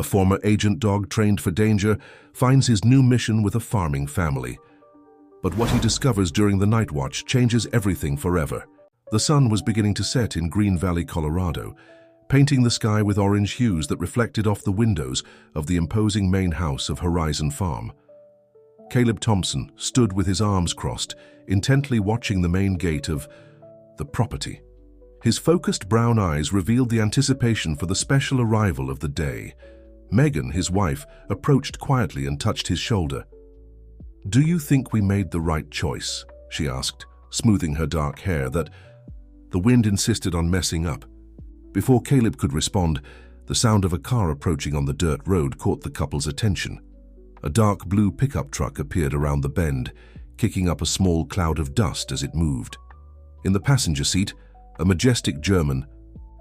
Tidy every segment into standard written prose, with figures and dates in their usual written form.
A former agent dog trained for danger finds his new mission with a farming family. But what he discovers during the night watch changes everything forever. The sun was beginning to set in Green Valley, Colorado, painting the sky with orange hues that reflected off the windows of the imposing main house of Horizon Farm. Caleb Thompson stood with his arms crossed, intently watching the main gate of the property. His focused brown eyes revealed the anticipation for the special arrival of the day. Megan, his wife, approached quietly and touched his shoulder. "Do you think we made the right choice?" she asked, smoothing her dark hair that the wind insisted on messing up. Before Caleb could respond, the sound of a car approaching on the dirt road caught the couple's attention. A dark blue pickup truck appeared around the bend, kicking up a small cloud of dust as it moved. In the passenger seat, a majestic German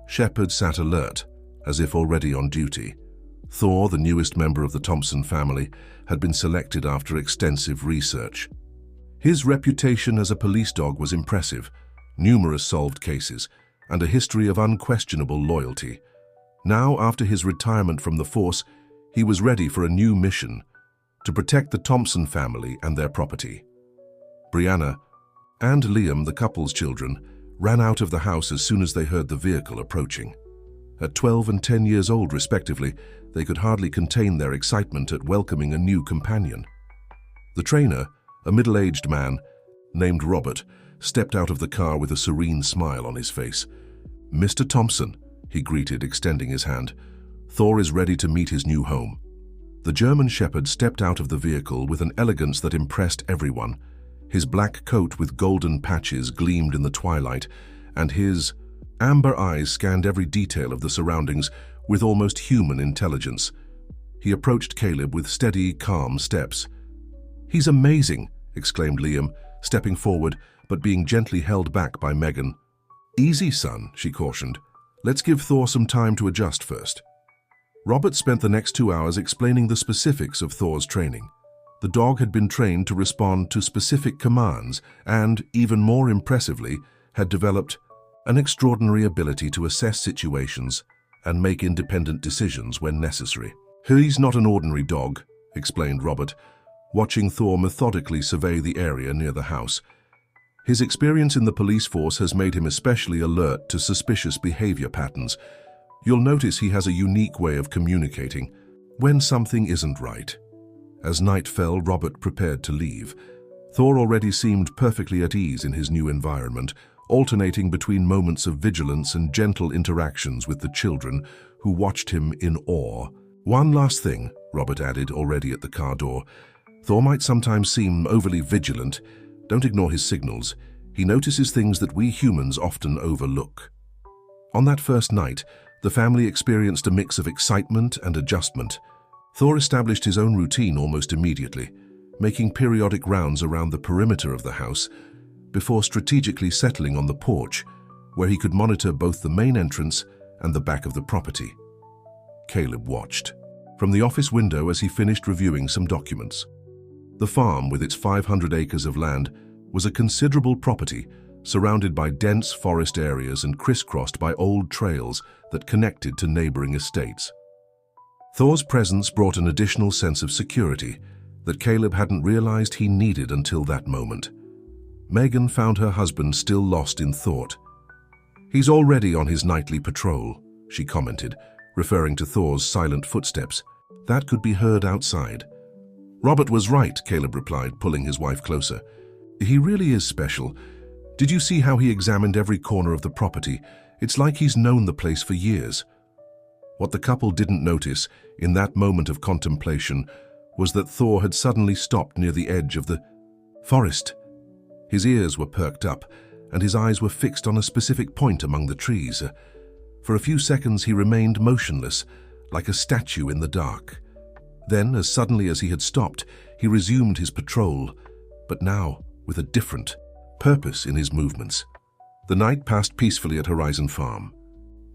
shepherd sat alert, as if already on duty. Thor, the newest member of the Thompson family, had been selected after extensive research. His reputation as a police dog was impressive, numerous solved cases, and a history of unquestionable loyalty. Now, after his retirement from the force, he was ready for a new mission: to protect the Thompson family and their property. Brianna and Liam, the couple's children, ran out of the house as soon as they heard the vehicle approaching. At 12 and 10 years old, respectively, they could hardly contain their excitement at welcoming a new companion. The trainer, a middle-aged man named Robert, stepped out of the car with a serene smile on his face. "Mr. Thompson," he greeted, extending his hand. "Thor is ready to meet his new home." The German shepherd stepped out of the vehicle with an elegance that impressed everyone. His black coat with golden patches gleamed in the twilight, and his amber eyes scanned every detail of the surroundings with almost human intelligence. He approached Caleb with steady, calm steps. "He's amazing," exclaimed Liam, stepping forward but being gently held back by Megan. "Easy, son," she cautioned. "Let's give Thor some time to adjust first." Robert spent the next 2 hours explaining the specifics of Thor's training. The dog had been trained to respond to specific commands and, even more impressively, had developed an extraordinary ability to assess situations and make independent decisions when necessary. "He's not an ordinary dog," explained Robert, watching Thor methodically survey the area near the house. His experience in the police force has made him especially alert to suspicious behavior patterns. You'll notice he has a unique way of communicating when something isn't right. As night fell, Robert prepared to leave. Thor already seemed perfectly at ease in his new environment, alternating between moments of vigilance and gentle interactions with the children, who watched him in awe. "One last thing," Robert added, already at the car door. "Thor might sometimes seem overly vigilant. Don't ignore his signals. He notices things that we humans often overlook." On that first night, the family experienced a mix of excitement and adjustment. Thor established his own routine almost immediately, making periodic rounds around the perimeter of the house before strategically settling on the porch, where he could monitor both the main entrance and the back of the property. Caleb watched from the office window as he finished reviewing some documents. The farm, with its 500 acres of land, was a considerable property surrounded by dense forest areas and crisscrossed by old trails that connected to neighboring estates. Thor's presence brought an additional sense of security that Caleb hadn't realized he needed until that moment. Megan found her husband still lost in thought. "He's already on his nightly patrol," she commented, referring to Thor's silent footsteps. "That could be heard outside." "Robert was right," Caleb replied, pulling his wife closer. "He really is special. Did you see how he examined every corner of the property? It's like he's known the place for years." What the couple didn't notice in that moment of contemplation was that Thor had suddenly stopped near the edge of the forest. His ears were perked up, and his eyes were fixed on a specific point among the trees. For a few seconds he remained motionless, like a statue in the dark. Then, as suddenly as he had stopped, he resumed his patrol, but now with a different purpose in his movements. The night passed peacefully at Horizon Farm.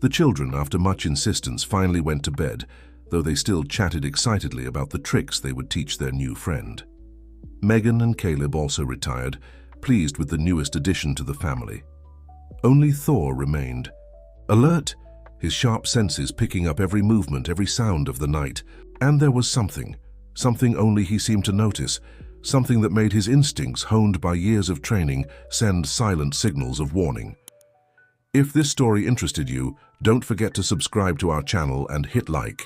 The children, after much insistence, finally went to bed, though they still chatted excitedly about the tricks they would teach their new friend. Megan and Caleb also retired, pleased with the newest addition to the family. Only Thor remained. Alert, his sharp senses picking up every movement, every sound of the night. And there was something only he seemed to notice, something that made his instincts, honed by years of training, send silent signals of warning. If this story interested you, don't forget to subscribe to our channel and hit like.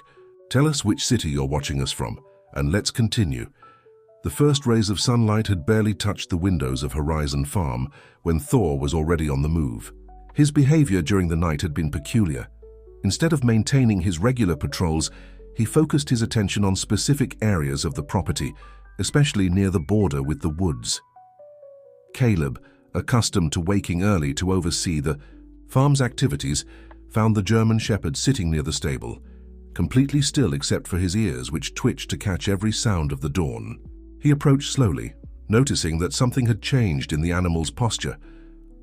Tell us which city you're watching us from, and let's continue. The first rays of sunlight had barely touched the windows of Horizon Farm when Thor was already on the move. His behavior during the night had been peculiar. Instead of maintaining his regular patrols, he focused his attention on specific areas of the property, especially near the border with the woods. Caleb, accustomed to waking early to oversee the farm's activities, found the German Shepherd sitting near the stable, completely still except for his ears, which twitched to catch every sound of the dawn. He approached slowly, noticing that something had changed in the animal's posture.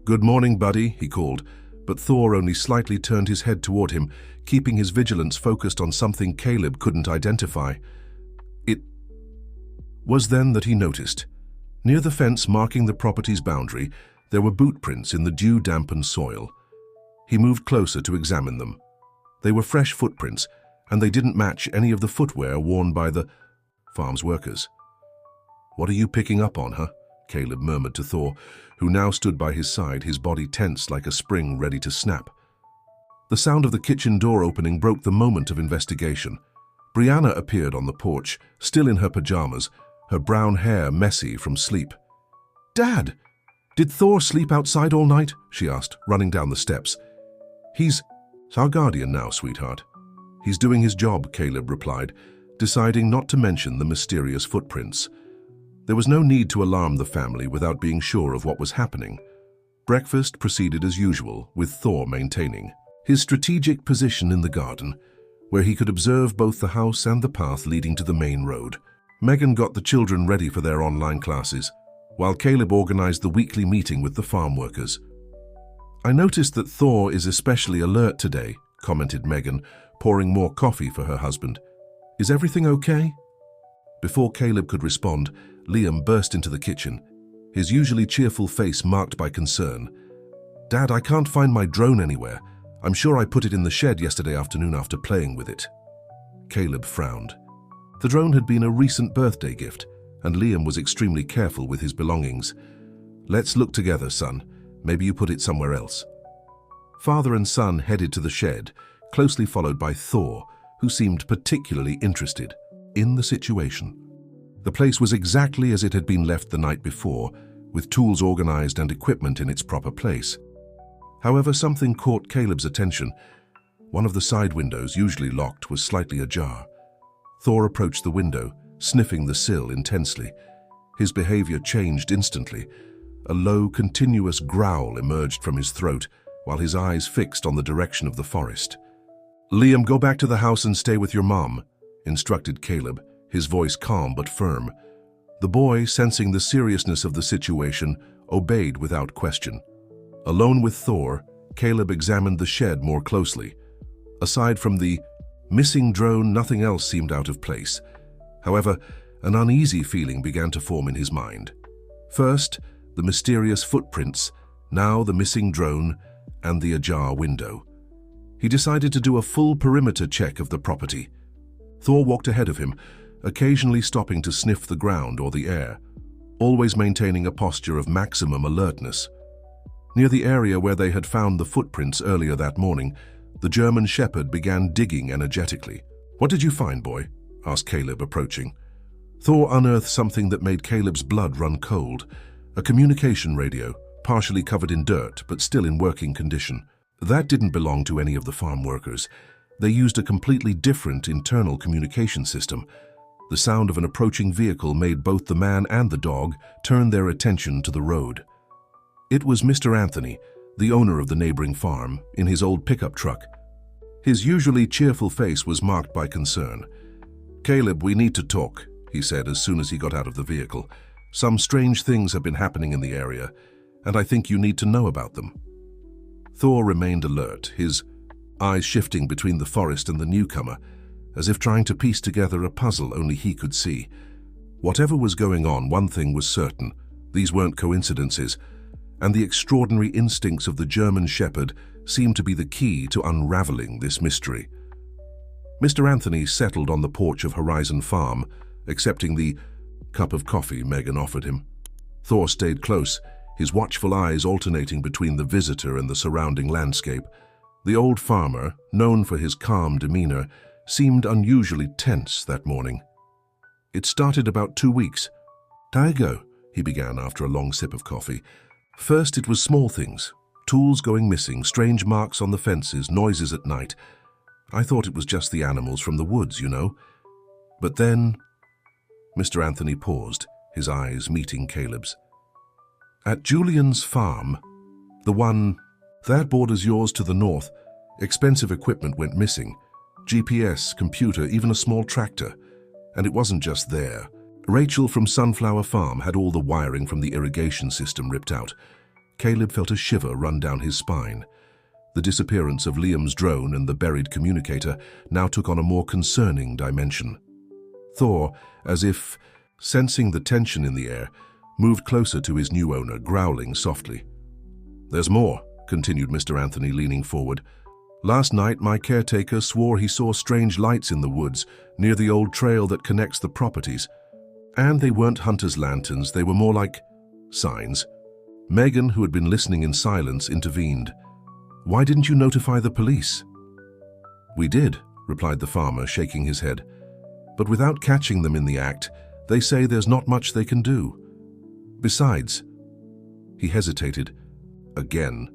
"Good morning, buddy," he called, but Thor only slightly turned his head toward him, keeping his vigilance focused on something Caleb couldn't identify. It was then that he noticed. Near the fence marking the property's boundary, there were boot prints in the dew-dampened soil. He moved closer to examine them. They were fresh footprints, and they didn't match any of the footwear worn by the farm's workers. "What are you picking up on, huh?" Caleb murmured to Thor, who now stood by his side, his body tense like a spring ready to snap. The sound of the kitchen door opening broke the moment of investigation. Brianna appeared on the porch, still in her pajamas, her brown hair messy from sleep. "Dad, did Thor sleep outside all night?" she asked, running down the steps. He's our guardian now, sweetheart. He's doing his job," Caleb replied, deciding not to mention the mysterious footprints. There was no need to alarm the family without being sure of what was happening. Breakfast proceeded as usual, with Thor maintaining his strategic position in the garden, where he could observe both the house and the path leading to the main road. Megan got the children ready for their online classes, while Caleb organized the weekly meeting with the farm workers. "I noticed that Thor is especially alert today," commented Megan, pouring more coffee for her husband. "Is everything okay?" Before Caleb could respond, Liam burst into the kitchen, his usually cheerful face marked by concern. "Dad, I can't find my drone anywhere. I'm sure I put it in the shed yesterday afternoon after playing with it." Caleb frowned. The drone had been a recent birthday gift, and Liam was extremely careful with his belongings. "Let's look together, son. Maybe you put it somewhere else." Father and son headed to the shed, closely followed by Thor, who seemed particularly interested in the situation. The place was exactly as it had been left the night before, with tools organized and equipment in its proper place. However, something caught Caleb's attention. One of the side windows, usually locked, was slightly ajar. Thor approached the window, sniffing the sill intensely. His behavior changed instantly. A low, continuous growl emerged from his throat, while his eyes fixed on the direction of the forest. "Liam, go back to the house and stay with your mom," instructed Caleb, his voice calm but firm. The boy, sensing the seriousness of the situation, obeyed without question. Alone with Thor, Caleb examined the shed more closely. Aside from the missing drone, nothing else seemed out of place. However, an uneasy feeling began to form in his mind. First, the mysterious footprints, now the missing drone, and the ajar window. He decided to do a full perimeter check of the property. Thor walked ahead of him, occasionally stopping to sniff the ground or the air, always maintaining a posture of maximum alertness. Near the area where they had found the footprints earlier that morning, the German Shepherd began digging energetically. "What did you find, boy?" asked Caleb, approaching. Thor unearthed something that made Caleb's blood run cold, a communication radio, partially covered in dirt but still in working condition. That didn't belong to any of the farm workers. They used a completely different internal communication system. The sound of an approaching vehicle made both the man and the dog turn their attention to the road. It was Mr. Anthony, the owner of the neighboring farm, in his old pickup truck. His usually cheerful face was marked by concern. "Caleb, we need to talk," he said as soon as he got out of the vehicle. "Some strange things have been happening in the area, and I think you need to know about them." Thor remained alert, his eyes shifting between the forest and the newcomer, as if trying to piece together a puzzle only he could see. Whatever was going on, one thing was certain: these weren't coincidences, and the extraordinary instincts of the German Shepherd seemed to be the key to unraveling this mystery. Mr. Anthony settled on the porch of Horizon Farm, accepting the cup of coffee Megan offered him. Thor stayed close, his watchful eyes alternating between the visitor and the surrounding landscape. The old farmer, known for his calm demeanor, seemed unusually tense that morning. "It started about 2 weeks. Taigo," he began after a long sip of coffee. "First it was small things. Tools going missing, strange marks on the fences, noises at night. I thought it was just the animals from the woods, you know. But then..." Mr. Anthony paused, his eyes meeting Caleb's. "At Julian's farm, the one that borders yours to the north, expensive equipment went missing. GPS, computer, even a small tractor. And it wasn't just there. Rachel from Sunflower Farm had all the wiring from the irrigation system ripped out." Caleb felt a shiver run down his spine. The disappearance of Liam's drone and the buried communicator now took on a more concerning dimension. Thor, as if sensing the tension in the air, moved closer to his new owner, growling softly. "There's more," continued Mr. Anthony, leaning forward. "Last night, my caretaker swore he saw strange lights in the woods near the old trail that connects the properties. And they weren't hunters' lanterns, they were more like signs." Megan, who had been listening in silence, intervened. "Why didn't you notify the police?" "We did," replied the farmer, shaking his head. "But without catching them in the act, they say there's not much they can do. Besides..." He hesitated. Again.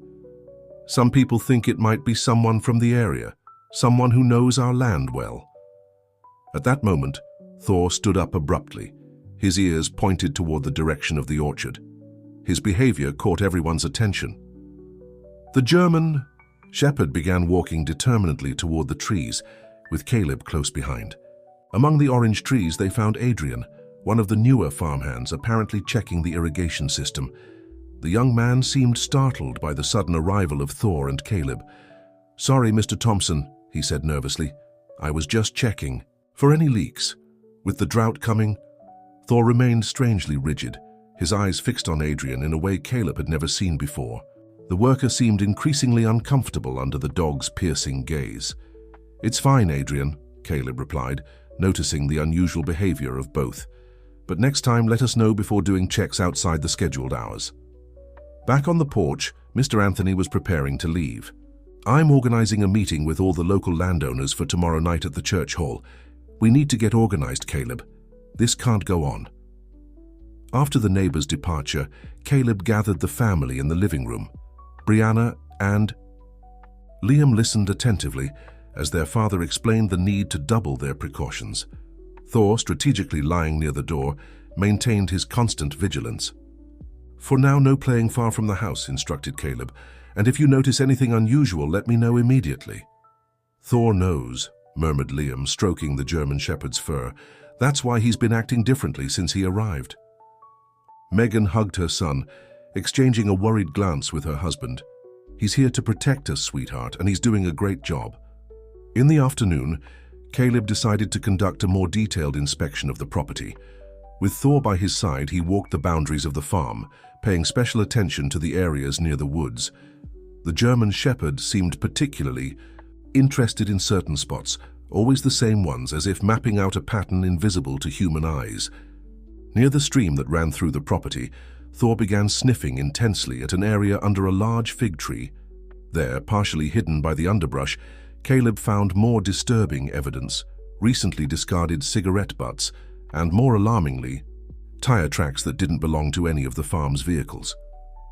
"Some people think it might be someone from the area, someone who knows our land well." At that moment, Thor stood up abruptly, his ears pointed toward the direction of the orchard. His behavior caught everyone's attention. The German shepherd began walking determinedly toward the trees, with Caleb close behind. Among the orange trees they found Adrian, one of the newer farmhands, apparently checking the irrigation system. The young man seemed startled by the sudden arrival of Thor and Caleb. "Sorry, Mr. Thompson," he said nervously. "I was just checking. For any leaks? With the drought coming?" Thor remained strangely rigid, his eyes fixed on Adrian in a way Caleb had never seen before. The worker seemed increasingly uncomfortable under the dog's piercing gaze. "It's fine, Adrian," Caleb replied, noticing the unusual behavior of both. "But next time let us know before doing checks outside the scheduled hours." Back on the porch, Mr. Anthony was preparing to leave. "I'm organizing a meeting with all the local landowners for tomorrow night at the church hall. We need to get organized, Caleb. This can't go on." After the neighbor's departure, Caleb gathered the family in the living room. Brianna and Liam listened attentively as their father explained the need to double their precautions. Thor, strategically lying near the door, maintained his constant vigilance. "For now, no playing far from the house," instructed Caleb, "and if you notice anything unusual, let me know immediately." "Thor knows," murmured Liam, stroking the German shepherd's fur. "That's why he's been acting differently since he arrived." Megan hugged her son, exchanging a worried glance with her husband. "He's here to protect us, sweetheart, and he's doing a great job." In the afternoon, Caleb decided to conduct a more detailed inspection of the property. With Thor by his side, he walked the boundaries of the farm, paying special attention to the areas near the woods. The German shepherd seemed particularly interested in certain spots, always the same ones, as if mapping out a pattern invisible to human eyes. Near the stream that ran through the property, Thor began sniffing intensely at an area under a large fig tree. There, partially hidden by the underbrush, Caleb found more disturbing evidence: recently discarded cigarette butts, and more alarmingly, tire tracks that didn't belong to any of the farm's vehicles.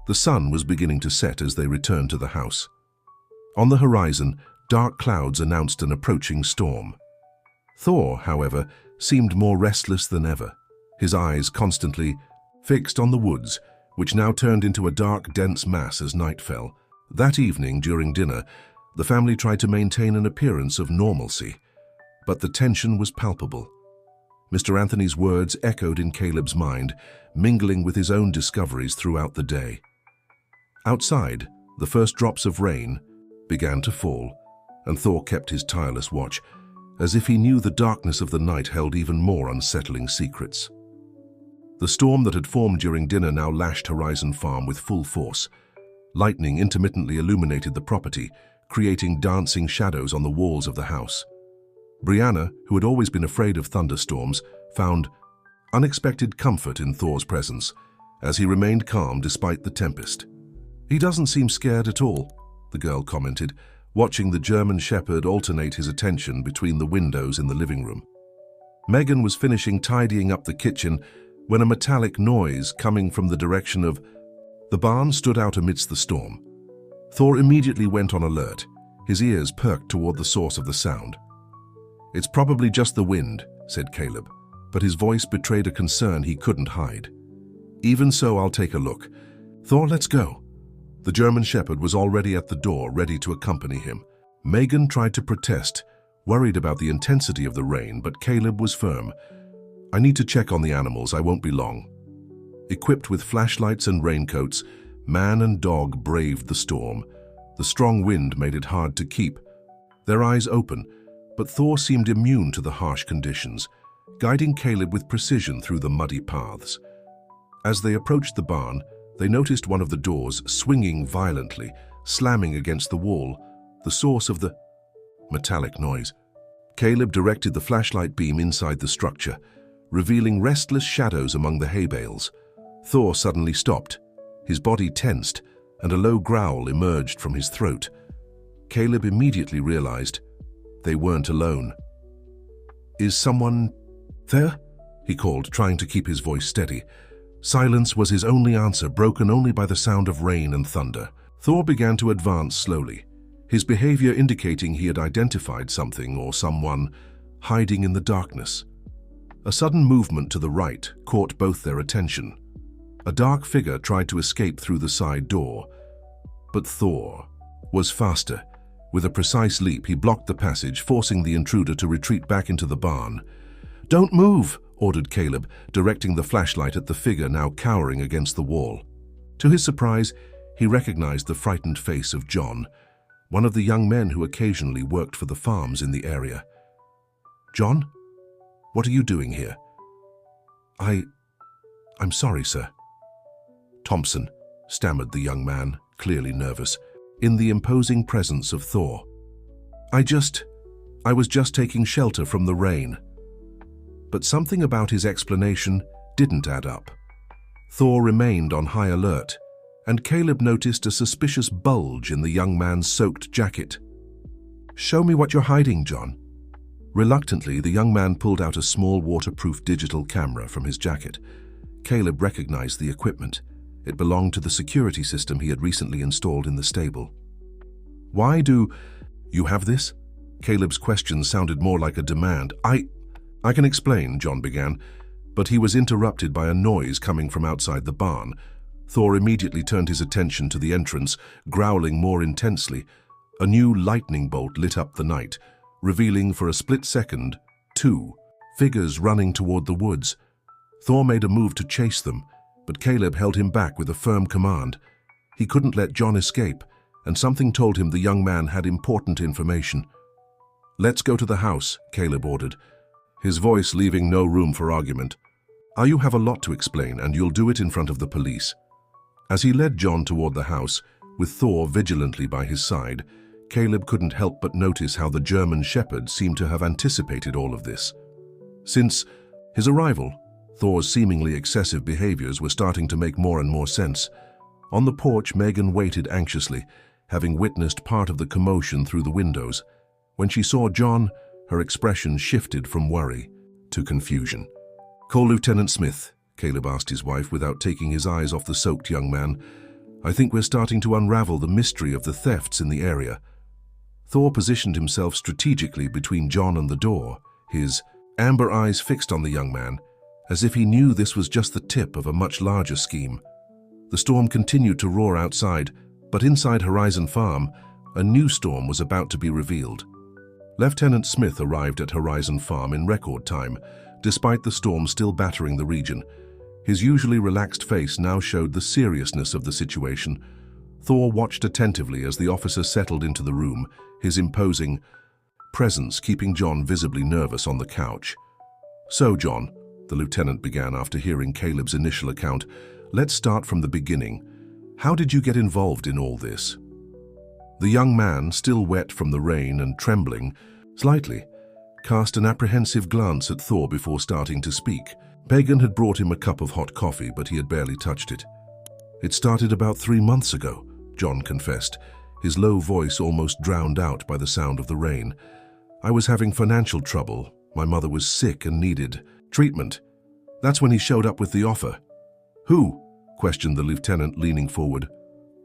The sun was beginning to set as they returned to the house. On the horizon, dark clouds announced an approaching storm. Thor, however, seemed more restless than ever, his eyes constantly fixed on the woods, which now turned into a dark, dense mass as night fell. That evening, during dinner, the family tried to maintain an appearance of normalcy, but the tension was palpable. Mr. Anthony's words echoed in Caleb's mind, mingling with his own discoveries throughout the day. Outside, the first drops of rain began to fall, and Thor kept his tireless watch, as if he knew the darkness of the night held even more unsettling secrets. The storm that had formed during dinner now lashed Horizon Farm with full force. Lightning intermittently illuminated the property, creating dancing shadows on the walls of the house. Brianna, who had always been afraid of thunderstorms, found unexpected comfort in Thor's presence, as he remained calm despite the tempest. "He doesn't seem scared at all," the girl commented, watching the German Shepherd alternate his attention between the windows in the living room. Megan was finishing tidying up the kitchen when a metallic noise coming from the direction of the barn stood out amidst the storm. Thor immediately went on alert, his ears perked toward the source of the sound. "It's probably just the wind," said Caleb, but his voice betrayed a concern he couldn't hide. "Even so, I'll take a look. Thor, let's go." The German Shepherd was already at the door, ready to accompany him. Megan tried to protest, worried about the intensity of the rain, but Caleb was firm. "I need to check on the animals, I won't be long." Equipped with flashlights and raincoats, man and dog braved the storm. The strong wind made it hard to keep their eyes open, but Thor seemed immune to the harsh conditions, guiding Caleb with precision through the muddy paths. As they approached the barn, they noticed one of the doors swinging violently, slamming against the wall, the source of the metallic noise. Caleb directed the flashlight beam inside the structure, revealing restless shadows among the hay bales. Thor suddenly stopped, his body tensed, and a low growl emerged from his throat. Caleb immediately realized they weren't alone. "Is someone there?" he called, trying to keep his voice steady. Silence was his only answer, broken only by the sound of rain and thunder. Thor began to advance slowly, his behavior indicating he had identified something or someone hiding in the darkness. A sudden movement to the right caught both their attention. A dark figure tried to escape through the side door, but Thor was faster. With a precise leap, he blocked the passage, forcing the intruder to retreat back into the barn. "Don't move," ordered Caleb, directing the flashlight at the figure now cowering against the wall. To his surprise, he recognized the frightened face of John, one of the young men who occasionally worked for the farms in the area. "John, what are you doing here?" I'm sorry, sir." "Thompson," stammered the young man, clearly nervous, in the imposing presence of Thor. I was just taking shelter from the rain." But something about his explanation didn't add up. Thor remained on high alert, and Caleb noticed a suspicious bulge in the young man's soaked jacket. "Show me what you're hiding, John." Reluctantly, the young man pulled out a small waterproof digital camera from his jacket. Caleb recognized the equipment. It belonged to the security system he had recently installed in the stable. "Why do you have this?" Caleb's question sounded more like a demand. I can explain," John began, but he was interrupted by a noise coming from outside the barn. Thor immediately turned his attention to the entrance, growling more intensely. A new lightning bolt lit up the night, revealing for a split second 2 figures running toward the woods. Thor made a move to chase them, but Caleb held him back with a firm command. He couldn't let John escape, and something told him the young man had important information. "Let's go to the house," Caleb ordered, his voice leaving no room for argument. "You have a lot to explain, and you'll do it in front of the police." As he led John toward the house, with Thor vigilantly by his side, Caleb couldn't help but notice how the German Shepherd seemed to have anticipated all of this. Since his arrival, Thor's seemingly excessive behaviors were starting to make more and more sense. On the porch, Megan waited anxiously, having witnessed part of the commotion through the windows. When she saw John, her expression shifted from worry to confusion. "Call Lieutenant Smith," Caleb asked his wife without taking his eyes off the soaked young man. "I think we're starting to unravel the mystery of the thefts in the area." Thor positioned himself strategically between John and the door, his amber eyes fixed on the young man, as if he knew this was just the tip of a much larger scheme. The storm continued to roar outside, but inside Horizon Farm, a new storm was about to be revealed. Lieutenant Smith arrived at Horizon Farm in record time, despite the storm still battering the region. His usually relaxed face now showed the seriousness of the situation. Thor watched attentively as the officer settled into the room, his imposing presence keeping John visibly nervous on the couch. "So, John," the lieutenant began after hearing Caleb's initial account, "let's start from the beginning. How did you get involved in all this?" The young man, still wet from the rain and trembling slightly, cast an apprehensive glance at Thor before starting to speak. Megan had brought him a cup of hot coffee, but he had barely touched it. "It started about 3 months ago," John confessed, his low voice almost drowned out by the sound of the rain. "I was having financial trouble. My mother was sick and needed treatment. That's when he showed up with the offer." "Who?" questioned the lieutenant, leaning forward.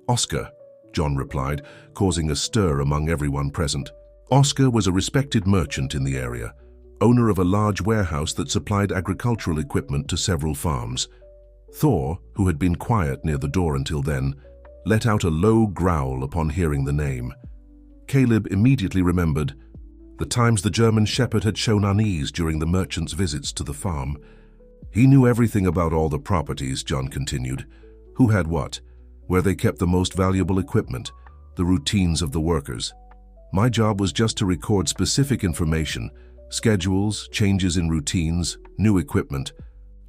"Oscar," John replied, causing a stir among everyone present. Oscar was a respected merchant in the area, owner of a large warehouse that supplied agricultural equipment to several farms. Thor, who had been quiet near the door until then, let out a low growl upon hearing the name. Caleb immediately remembered the times the German shepherd had shown unease during the merchant's visits to the farm. He knew everything about all the properties, John continued. Who had what, where they kept the most valuable equipment, the routines of the workers. My job was just to record specific information, schedules, changes in routines, new equipment.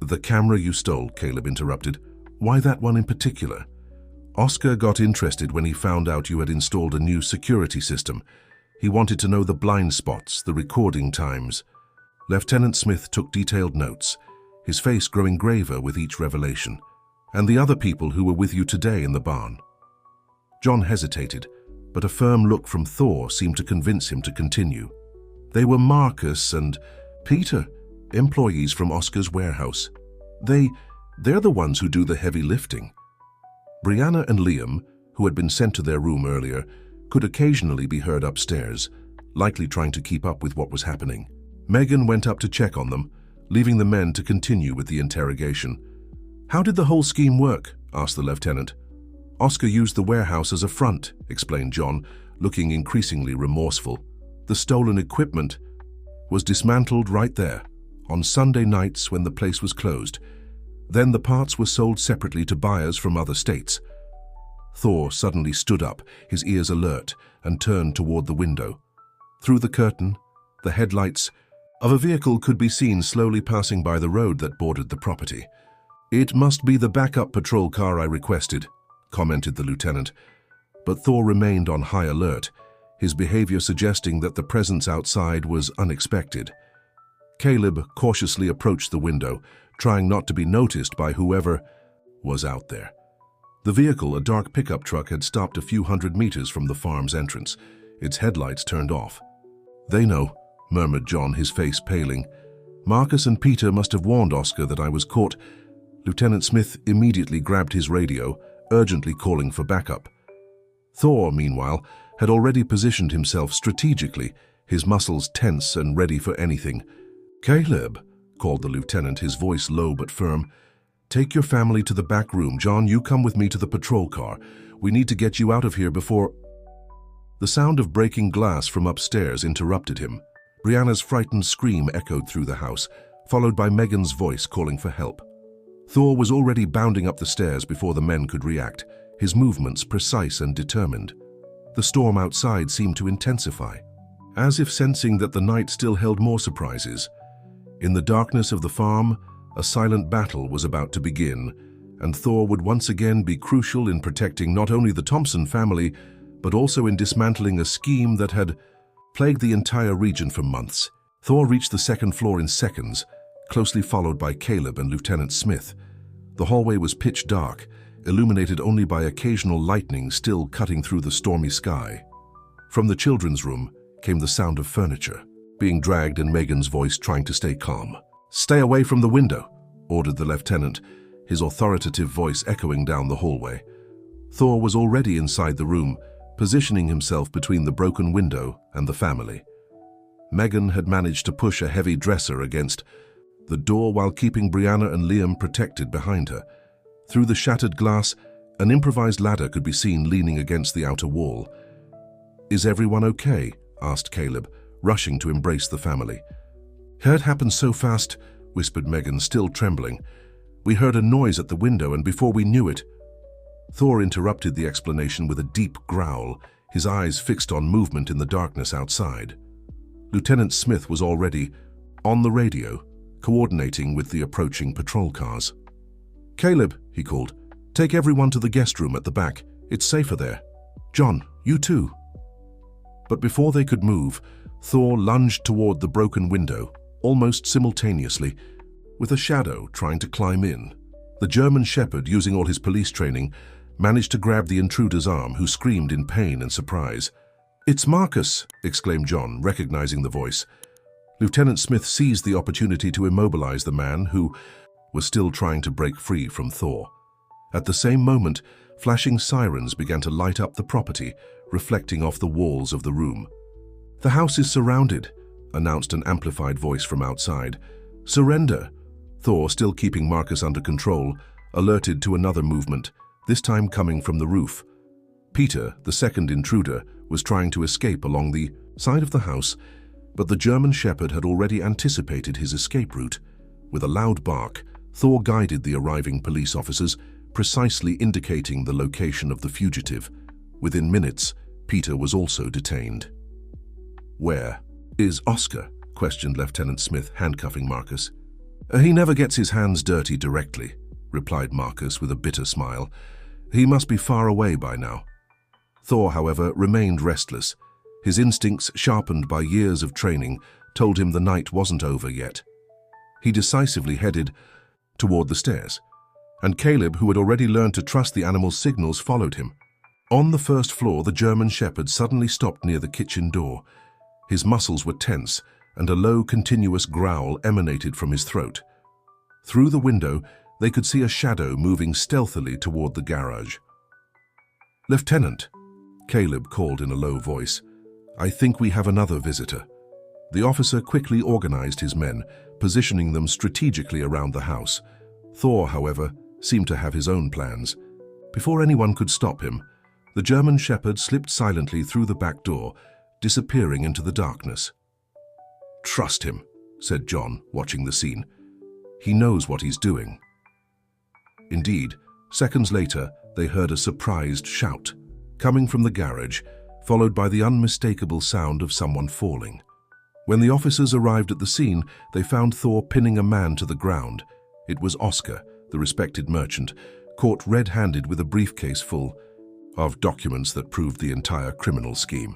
"The camera you stole," Caleb interrupted. "Why that one in particular?" "Oscar got interested when he found out you had installed a new security system. He wanted to know the blind spots, the recording times." Lieutenant Smith took detailed notes, his face growing graver with each revelation. "And the other people who were with you today in the barn?" John hesitated, but a firm look from Thor seemed to convince him to continue. "They were Marcus and Peter, employees from Oscar's warehouse. They're the ones who do the heavy lifting." Brianna and Liam, who had been sent to their room earlier, could occasionally be heard upstairs, likely trying to keep up with what was happening. Megan went up to check on them, leaving the men to continue with the interrogation. "How did the whole scheme work?" asked the lieutenant. "Oscar used the warehouse as a front," explained John, looking increasingly remorseful. "The stolen equipment was dismantled right there, on Sunday nights when the place was closed. Then the parts were sold separately to buyers from other states." Thor suddenly stood up, his ears alert, and turned toward the window. Through the curtain, the headlights of a vehicle could be seen slowly passing by the road that bordered the property. "It must be the backup patrol car I requested," commented the lieutenant. But Thor remained on high alert, his behavior suggesting that the presence outside was unexpected. Caleb cautiously approached the window, trying not to be noticed by whoever was out there. The vehicle, a dark pickup truck, had stopped a few hundred meters from the farm's entrance, its headlights turned off. "They know," murmured John, his face paling. "Marcus and Peter must have warned Oscar that I was caught." Lieutenant Smith immediately grabbed his radio, urgently calling for backup. Thor, meanwhile, had already positioned himself strategically, his muscles tense and ready for anything. "Caleb," called the lieutenant, his voice low but firm. "Take your family to the back room. John, you come with me to the patrol car. We need to get you out of here before—" The sound of breaking glass from upstairs interrupted him. Brianna's frightened scream echoed through the house, followed by Megan's voice calling for help. Thor was already bounding up the stairs before the men could react, his movements precise and determined. The storm outside seemed to intensify, as if sensing that the night still held more surprises. In the darkness of the farm, a silent battle was about to begin, and Thor would once again be crucial in protecting not only the Thompson family, but also in dismantling a scheme that had plagued the entire region for months. Thor reached the second floor in seconds, closely followed by Caleb and Lieutenant Smith. The hallway was pitch dark, illuminated only by occasional lightning still cutting through the stormy sky. From the children's room came the sound of furniture being dragged and Megan's voice trying to stay calm. "Stay away from the window," ordered the lieutenant, his authoritative voice echoing down the hallway. Thor was already inside the room, positioning himself between the broken window and the family. Megan had managed to push a heavy dresser against the door while keeping Brianna and Liam protected behind her. Through the shattered glass, an improvised ladder could be seen leaning against the outer wall. "Is everyone okay?" asked Caleb, rushing to embrace the family. "It happened so fast," whispered Megan, still trembling. "We heard a noise at the window, and before we knew it—" Thor interrupted the explanation with a deep growl, his eyes fixed on movement in the darkness outside. Lieutenant Smith was already on the radio, coordinating with the approaching patrol cars. "Caleb," he called, Take everyone to the guest room at the back. It's safer there. John, you too." But before they could move, Thor lunged toward the broken window, almost simultaneously, with a shadow trying to climb in. The German shepherd, using all his police training, managed to grab the intruder's arm, who screamed in pain and surprise. "It's Marcus!" exclaimed John, recognizing the voice. Lieutenant Smith seized the opportunity to immobilize the man, who was still trying to break free from Thor. At the same moment, flashing sirens began to light up the property, reflecting off the walls of the room. "The house is surrounded," announced an amplified voice from outside. "Surrender!" Thor, still keeping Marcus under control, alerted to another movement, this time coming from the roof. Peter, the second intruder, was trying to escape along the side of the house, but the German shepherd had already anticipated his escape route. With a loud bark, Thor guided the arriving police officers, precisely indicating the location of the fugitive. Within minutes, Peter was also detained. "Where is Oscar?" questioned Lieutenant Smith, handcuffing Marcus. "He never gets his hands dirty directly," replied Marcus with a bitter smile. "He must be far away by now." Thor, however, remained restless. His instincts, sharpened by years of training, told him the night wasn't over yet. He decisively headed toward the stairs, and Caleb, who had already learned to trust the animal's signals, followed him. On the first floor, the German shepherd suddenly stopped near the kitchen door. His muscles were tense, and a low, continuous growl emanated from his throat. Through the window, they could see a shadow moving stealthily toward the garage. "Lieutenant," Caleb called in a low voice, "I think we have another visitor." The officer quickly organized his men, positioning them strategically around the house. Thor, however, seemed to have his own plans. Before anyone could stop him, the German shepherd slipped silently through the back door, disappearing into the darkness. "Trust him," said John, watching the scene. "He knows what he's doing." Indeed, seconds later, they heard a surprised shout, coming from the garage, followed by the unmistakable sound of someone falling. When the officers arrived at the scene, they found Thor pinning a man to the ground. It was Oscar, the respected merchant, caught red-handed with a briefcase full of documents that proved the entire criminal scheme.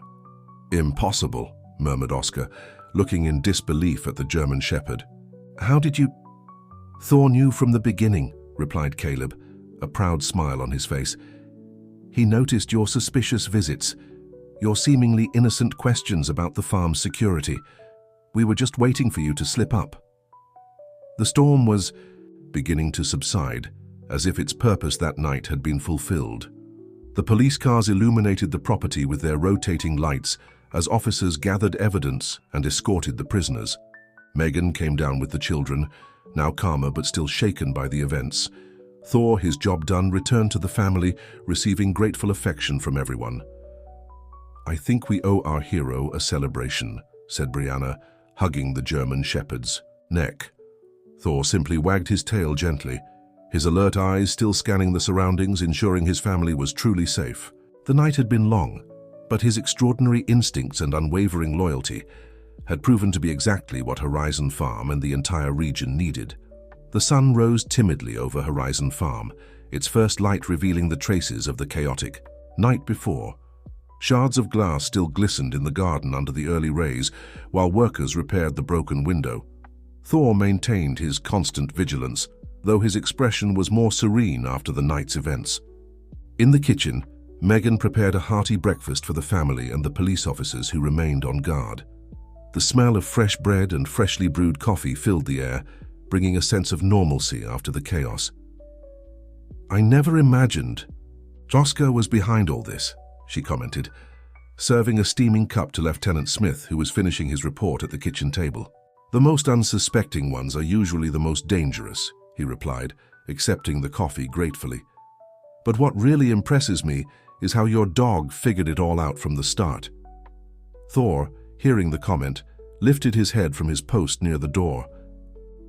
"Impossible," murmured Oscar, looking in disbelief at the German shepherd. "How did you—" "Thor knew from the beginning," replied Caleb, a proud smile on his face. "He noticed your suspicious visits, your seemingly innocent questions about the farm's security. We were just waiting for you to slip up." The storm was beginning to subside, as if its purpose that night had been fulfilled. The police cars illuminated the property with their rotating lights as officers gathered evidence and escorted the prisoners. Megan came down with the children, now calmer but still shaken by the events. Thor, his job done, returned to the family, receiving grateful affection from everyone. "I think we owe our hero a celebration," said Brianna, hugging the German shepherd's neck. Thor simply wagged his tail gently, his alert eyes still scanning the surroundings, ensuring his family was truly safe. The night had been long, but his extraordinary instincts and unwavering loyalty had proven to be exactly what Horizon Farm and the entire region needed. The sun rose timidly over Horizon Farm, its first light revealing the traces of the chaotic night before. Shards of glass still glistened in the garden under the early rays, while workers repaired the broken window. Thor maintained his constant vigilance, though his expression was more serene after the night's events. In the kitchen, Megan prepared a hearty breakfast for the family and the police officers who remained on guard. The smell of fresh bread and freshly brewed coffee filled the air, bringing a sense of normalcy after the chaos. "I never imagined Oscar was behind all this," she commented, serving a steaming cup to Lieutenant Smith, who was finishing his report at the kitchen table. "The most unsuspecting ones are usually the most dangerous," he replied, accepting the coffee gratefully. "But what really impresses me is how your dog figured it all out from the start." Thor, hearing the comment, lifted his head from his post near the door.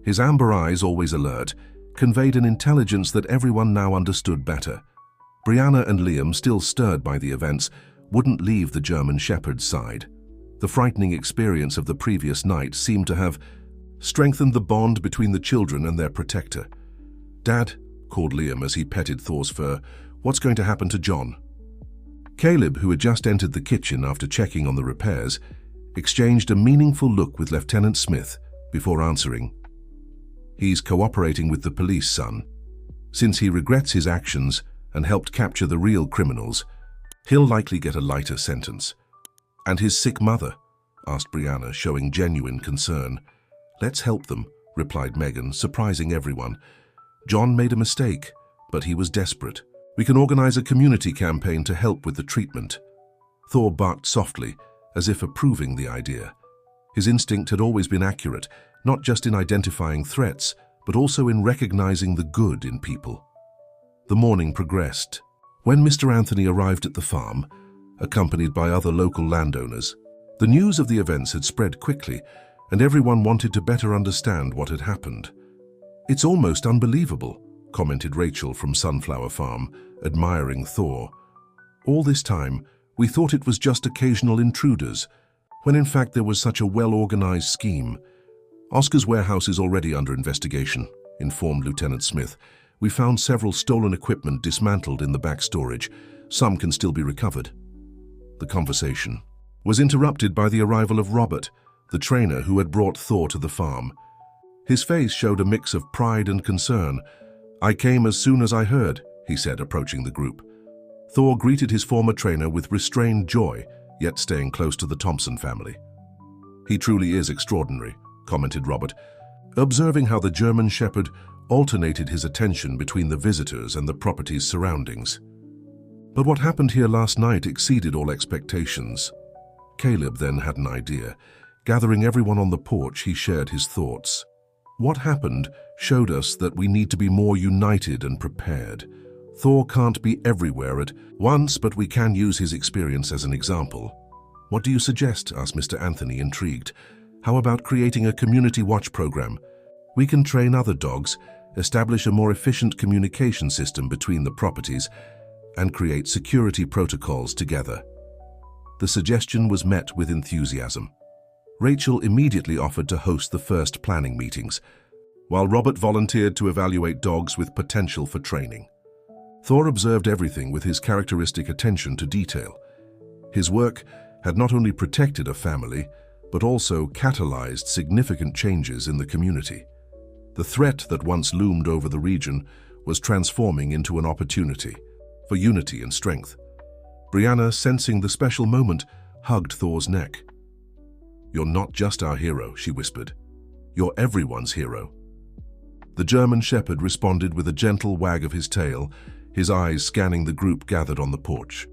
His amber eyes, always alert, conveyed an intelligence that everyone now understood better. Brianna and Liam, still stirred by the events, wouldn't leave the German shepherd's side. The frightening experience of the previous night seemed to have strengthened the bond between the children and their protector. "Dad, called Liam as he petted Thor's fur. "What's going to happen to John?" Caleb, who had just entered the kitchen after checking on the repairs, exchanged a meaningful look with Lieutenant Smith before answering. "He's cooperating with the police, son. Since he regrets his actions and helped capture the real criminals, he'll likely get a lighter sentence." "And his sick mother?" asked Brianna, showing genuine concern. "Let's help them," replied Megan, surprising everyone. "John made a mistake, but he was desperate. We can organize a community campaign to help with the treatment." Thor barked softly, as if approving the idea. His instinct had always been accurate, not just in identifying threats, but also in recognizing the good in people. The morning progressed. When Mr. Anthony arrived at the farm, accompanied by other local landowners, the news of the events had spread quickly, and everyone wanted to better understand what had happened. "It's almost unbelievable," commented Rachel from Sunflower Farm, admiring Thor. "All this time, we thought it was just occasional intruders, when in fact there was such a well-organized scheme." "Oscar's warehouse is already under investigation," informed Lieutenant Smith. "We found several stolen equipment dismantled in the back storage. Some can still be recovered." The conversation was interrupted by the arrival of Robert, the trainer who had brought Thor to the farm. His face showed a mix of pride and concern. "I came as soon as I heard," he said, approaching the group. Thor greeted his former trainer with restrained joy, yet staying close to the Thompson family. "He truly is extraordinary," commented Robert, observing how the German Shepherd alternated his attention between the visitors and the property's surroundings. "But what happened here last night exceeded all expectations." Caleb then had an idea. Gathering everyone on the porch, he shared his thoughts. "What happened showed us that we need to be more united and prepared. Thor can't be everywhere at once, but we can use his experience as an example." "What do you suggest?" asked Mr. Anthony, intrigued. "How about creating a community watch program? We can train other dogs, establish a more efficient communication system between the properties, and create security protocols together." The suggestion was met with enthusiasm. Rachel immediately offered to host the first planning meetings, while Robert volunteered to evaluate dogs with potential for training. Thor observed everything with his characteristic attention to detail. His work had not only protected a family, but also catalyzed significant changes in the community. The threat that once loomed over the region was transforming into an opportunity for unity and strength. Brianna, sensing the special moment, hugged Thor's neck. "You're not just our hero," she whispered. "You're everyone's hero." The German Shepherd responded with a gentle wag of his tail, his eyes scanning the group gathered on the porch.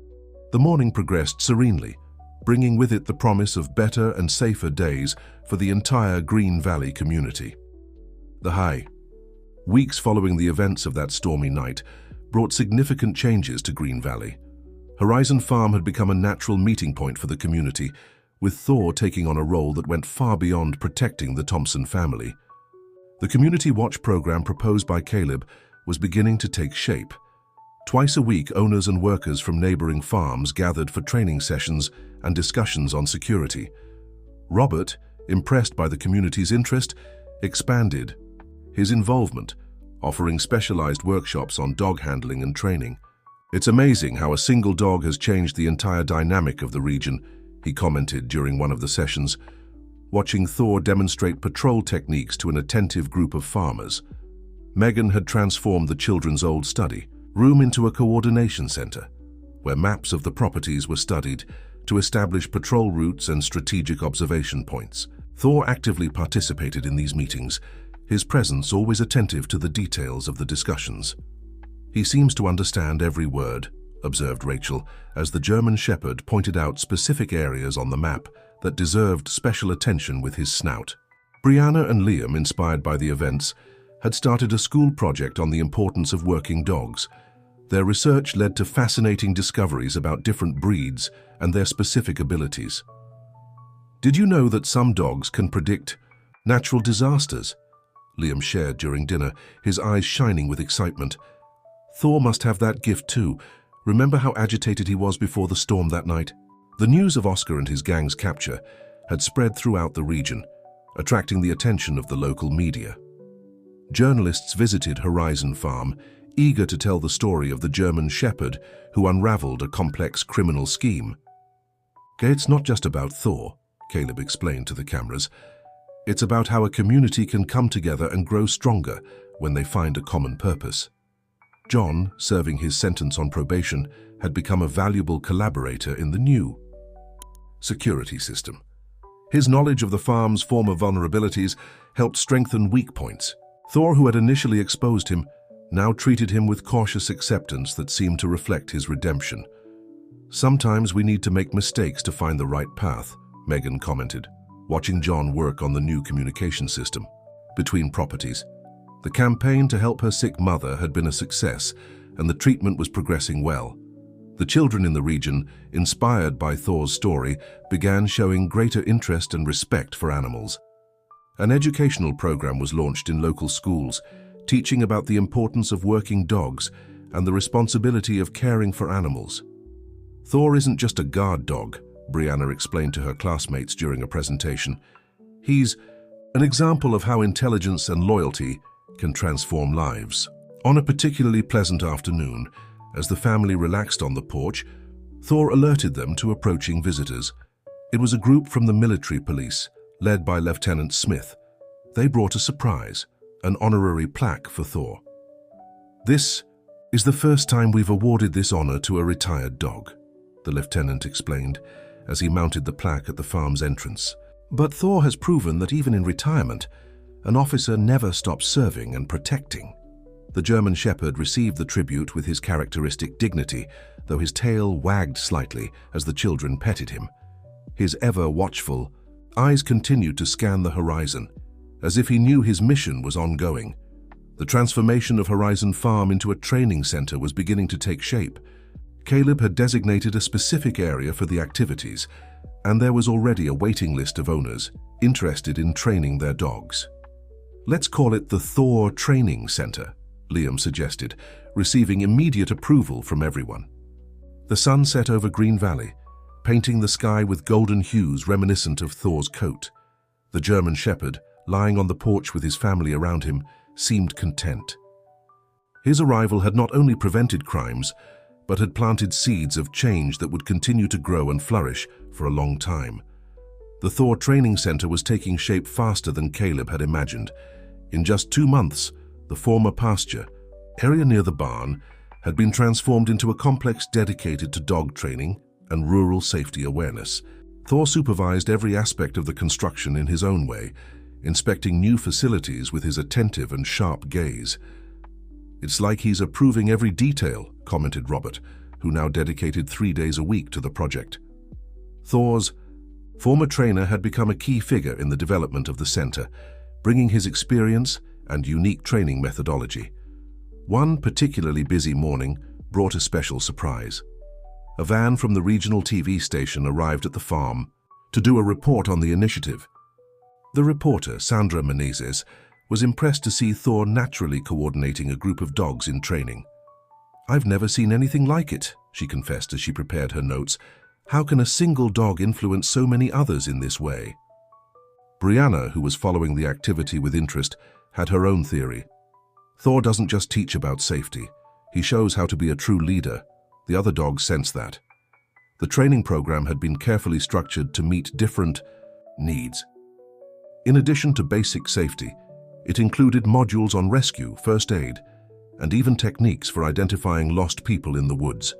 The morning progressed serenely, bringing with it the promise of better and safer days for the entire Green Valley community. The high weeks following the events of that stormy night brought significant changes to Green Valley. Horizon Farm had become a natural meeting point for the community, with Thor taking on a role that went far beyond protecting the Thompson family. The community watch program proposed by Caleb was beginning to take shape. Twice a week, owners and workers from neighboring farms gathered for training sessions and discussions on security. Robert, impressed by the community's interest, expanded his involvement, offering specialized workshops on dog handling and training. "It's amazing how a single dog has changed the entire dynamic of the region," he commented during one of the sessions, watching Thor demonstrate patrol techniques to an attentive group of farmers. Megan had transformed the children's old study room into a coordination center, where maps of the properties were studied to establish patrol routes and strategic observation points. Thor actively participated in these meetings, his presence always attentive to the details of the discussions. "He seems to understand every word," observed Rachel, as the German Shepherd pointed out specific areas on the map that deserved special attention with his snout. Brianna and Liam, inspired by the events, had started a school project on the importance of working dogs. Their research led to fascinating discoveries about different breeds and their specific abilities. "Did you know that some dogs can predict natural disasters?" Liam shared during dinner, his eyes shining with excitement. "Thor must have that gift too. Remember how agitated he was before the storm that night?" The news of Oscar and his gang's capture had spread throughout the region, attracting the attention of the local media. Journalists visited Horizon Farm, eager to tell the story of the German shepherd who unraveled a complex criminal scheme. "It's not just about Thor," Caleb explained to the cameras. "It's about how a community can come together and grow stronger when they find a common purpose." John, serving his sentence on probation, had become a valuable collaborator in the new security system. His knowledge of the farm's former vulnerabilities helped strengthen weak points. Thor, who had initially exposed him, now treated him with cautious acceptance that seemed to reflect his redemption. "Sometimes we need to make mistakes to find the right path," Megan commented, watching John work on the new communication system between properties. The campaign to help her sick mother had been a success, and the treatment was progressing well. The children in the region, inspired by Thor's story, began showing greater interest and respect for animals. An educational program was launched in local schools, teaching about the importance of working dogs and the responsibility of caring for animals. "Thor isn't just a guard dog," Brianna explained to her classmates during a presentation. "He's an example of how intelligence and loyalty can transform lives." On a particularly pleasant afternoon, as the family relaxed on the porch, Thor alerted them to approaching visitors. It was a group from the military police, led by Lieutenant Smith. They brought a surprise, an honorary plaque for Thor. "This is the first time we've awarded this honor to a retired dog," the lieutenant explained as he mounted the plaque at the farm's entrance. "But Thor has proven that even in retirement, an officer never stops serving and protecting." The German shepherd received the tribute with his characteristic dignity, though his tail wagged slightly as the children petted him. His ever-watchful eyes continued to scan the horizon, as if he knew his mission was ongoing. The transformation of Horizon Farm into a training center was beginning to take shape. Caleb had designated a specific area for the activities, and there was already a waiting list of owners interested in training their dogs. "Let's call it the Thor Training Center," Liam suggested, receiving immediate approval from everyone. The sun set over Green Valley, painting the sky with golden hues reminiscent of Thor's coat. The German shepherd, lying on the porch with his family around him, seemed content. His arrival had not only prevented crimes, but had planted seeds of change that would continue to grow and flourish for a long time. The Thor Training Center was taking shape faster than Caleb had imagined. In just 2 months, the former pasture, area near the barn, had been transformed into a complex dedicated to dog training and rural safety awareness. Thor supervised every aspect of the construction in his own way, inspecting new facilities with his attentive and sharp gaze. "It's like he's approving every detail," commented Robert, who now dedicated 3 days a week to the project. Thor's former trainer had become a key figure in the development of the center, bringing his experience and unique training methodology. One particularly busy morning brought a special surprise. A van from the regional TV station arrived at the farm to do a report on the initiative. The reporter, Sandra Menezes, was impressed to see Thor naturally coordinating a group of dogs in training. "I've never seen anything like it," she confessed as she prepared her notes. "How can a single dog influence so many others in this way?" Brianna, who was following the activity with interest, had her own theory. "Thor doesn't just teach about safety. He shows how to be a true leader. The other dogs sense that." The training program had been carefully structured to meet different needs. In addition to basic safety, it included modules on rescue, first aid, and even techniques for identifying lost people in the woods.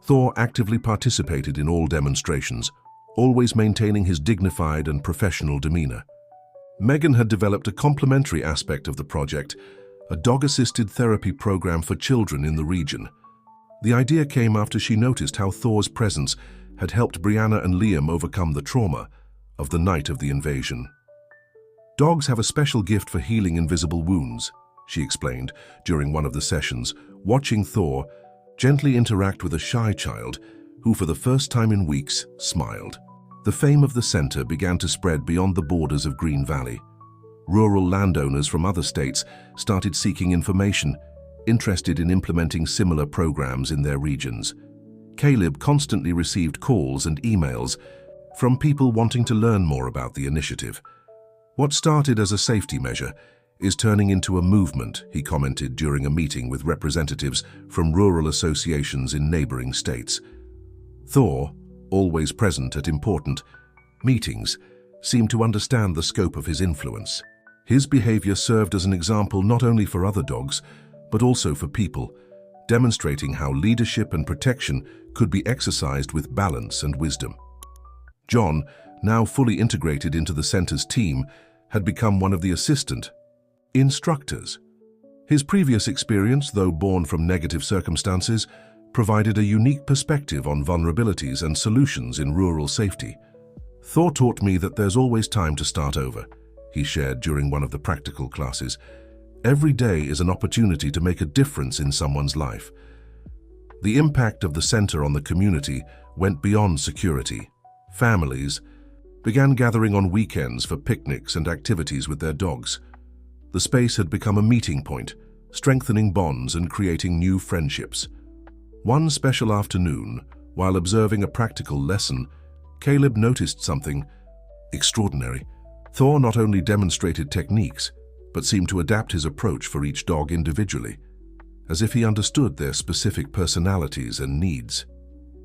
Thor actively participated in all demonstrations, always maintaining his dignified and professional demeanor. Megan had developed a complementary aspect of the project, a dog-assisted therapy program for children in the region. The idea came after she noticed how Thor's presence had helped Brianna and Liam overcome the trauma of the night of the invasion. "Dogs have a special gift for healing invisible wounds," she explained during one of the sessions, watching Thor gently interact with a shy child who, for the first time in weeks, smiled. The fame of the center began to spread beyond the borders of Green Valley. Rural landowners from other states started seeking information, interested in implementing similar programs in their regions. Caleb constantly received calls and emails from people wanting to learn more about the initiative. What started as a safety measure is turning into a movement, he commented during a meeting with representatives from rural associations in neighboring states. Thor, always present at important meetings, seemed to understand the scope of his influence. His behavior served as an example not only for other dogs, but also for people, demonstrating how leadership and protection could be exercised with balance and wisdom. John, now fully integrated into the center's team, had become one of the assistant instructors. His previous experience, though born from negative circumstances, provided a unique perspective on vulnerabilities and solutions in rural safety. Thor taught me that there's always time to start over, he shared during one of the practical classes. Every day is an opportunity to make a difference in someone's life. The impact of the center on the community went beyond security. Families began gathering on weekends for picnics and activities with their dogs. The space had become a meeting point, strengthening bonds and creating new friendships. One special afternoon, while observing a practical lesson, Caleb noticed something extraordinary. Thor not only demonstrated techniques, but seemed to adapt his approach for each dog individually, as if he understood their specific personalities and needs.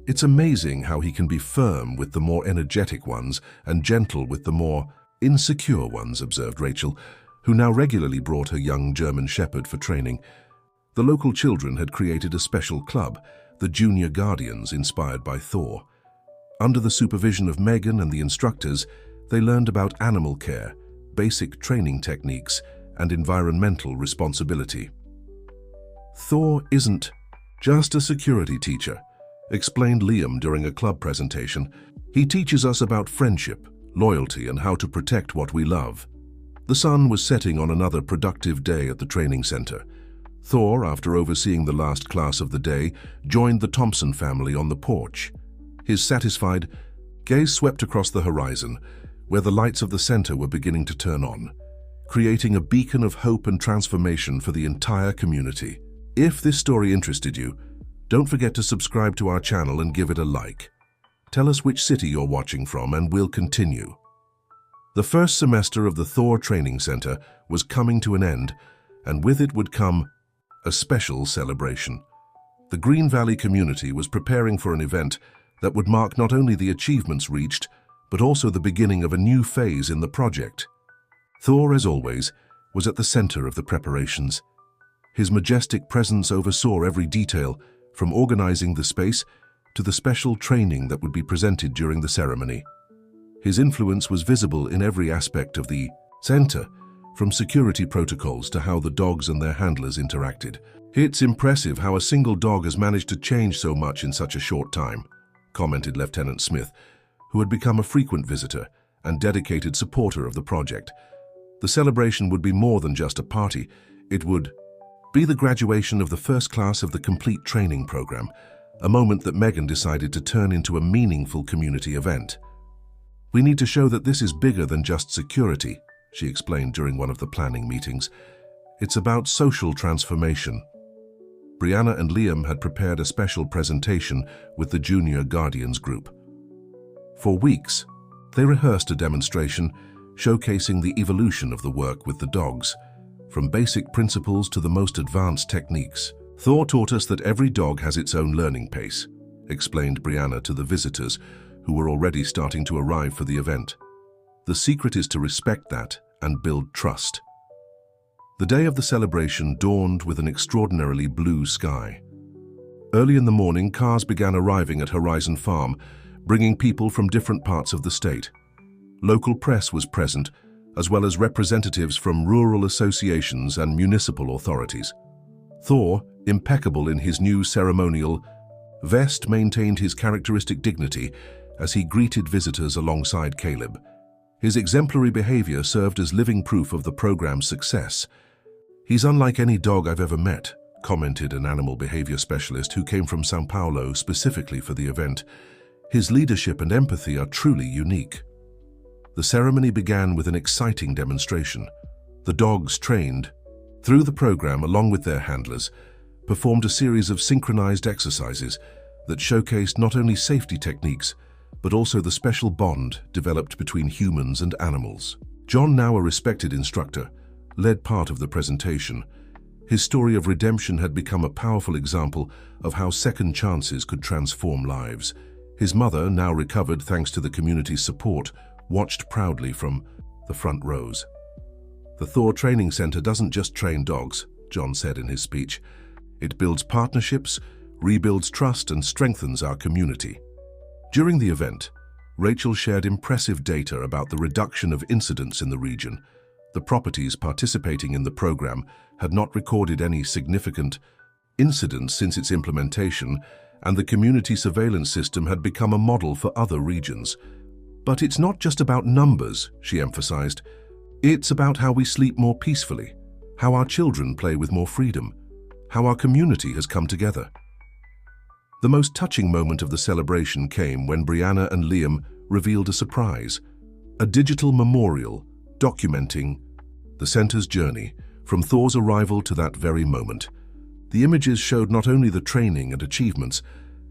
It's amazing how he can be firm with the more energetic ones and gentle with the more insecure ones, observed Rachel, who now regularly brought her young German Shepherd for training. The local children had created a special club, the Junior Guardians, inspired by Thor. Under the supervision of Megan and the instructors, they learned about animal care, basic training techniques, and environmental responsibility. Thor isn't just a security teacher, explained Liam during a club presentation. He teaches us about friendship, loyalty, and how to protect what we love. The sun was setting on another productive day at the training center. Thor, after overseeing the last class of the day, joined the Thompson family on the porch. His satisfied gaze swept across the horizon, where the lights of the center were beginning to turn on, creating a beacon of hope and transformation for the entire community. If this story interested you, don't forget to subscribe to our channel and give it a like. Tell us which city you're watching from and we'll continue. The first semester of the Thor Training Center was coming to an end, and with it would come a special celebration. The Green Valley community was preparing for an event that would mark not only the achievements reached, but also the beginning of a new phase in the project. Thor, as always, was at the center of the preparations. His majestic presence oversaw every detail, from organizing the space to the special training that would be presented during the ceremony. His influence was visible in every aspect of the center, from security protocols to how the dogs and their handlers interacted. It's impressive how a single dog has managed to change so much in such a short time, commented Lieutenant Smith, who had become a frequent visitor and dedicated supporter of the project. The celebration would be more than just a party. It would be the graduation of the first class of the complete training program, a moment that Megan decided to turn into a meaningful community event. We need to show that this is bigger than just security, she explained during one of the planning meetings. It's about social transformation. Brianna and Liam had prepared a special presentation with the Junior Guardians group. For weeks, they rehearsed a demonstration showcasing the evolution of the work with the dogs, from basic principles to the most advanced techniques. Thor taught us that every dog has its own learning pace, explained Brianna to the visitors, who were already starting to arrive for the event. The secret is to respect that and build trust. The day of the celebration dawned with an extraordinarily blue sky. Early in the morning, cars began arriving at Horizon Farm, bringing people from different parts of the state. Local press was present, as well as representatives from rural associations and municipal authorities. Thor, impeccable in his new ceremonial vest, maintained his characteristic dignity as he greeted visitors alongside Caleb. His exemplary behavior served as living proof of the program's success. He's unlike any dog I've ever met, commented an animal behavior specialist who came from São Paulo specifically for the event. His leadership and empathy are truly unique. The ceremony began with an exciting demonstration. The dogs trained through the program, along with their handlers, performed a series of synchronized exercises that showcased not only safety techniques, but also the special bond developed between humans and animals. John, now a respected instructor, led part of the presentation. His story of redemption had become a powerful example of how second chances could transform lives. His mother, now recovered thanks to the community's support, watched proudly from the front rows. "The Thor Training Center doesn't just train dogs," John said in his speech. "It builds partnerships, rebuilds trust, and strengthens our community." During the event, Rachel shared impressive data about the reduction of incidents in the region. The properties participating in the program had not recorded any significant incidents since its implementation, and the community surveillance system had become a model for other regions. "But it's not just about numbers," she emphasized. "It's about how we sleep more peacefully, how our children play with more freedom, how our community has come together." The most touching moment of the celebration came when Brianna and Liam revealed a surprise, a digital memorial documenting the center's journey from Thor's arrival to that very moment. The images showed not only the training and achievements,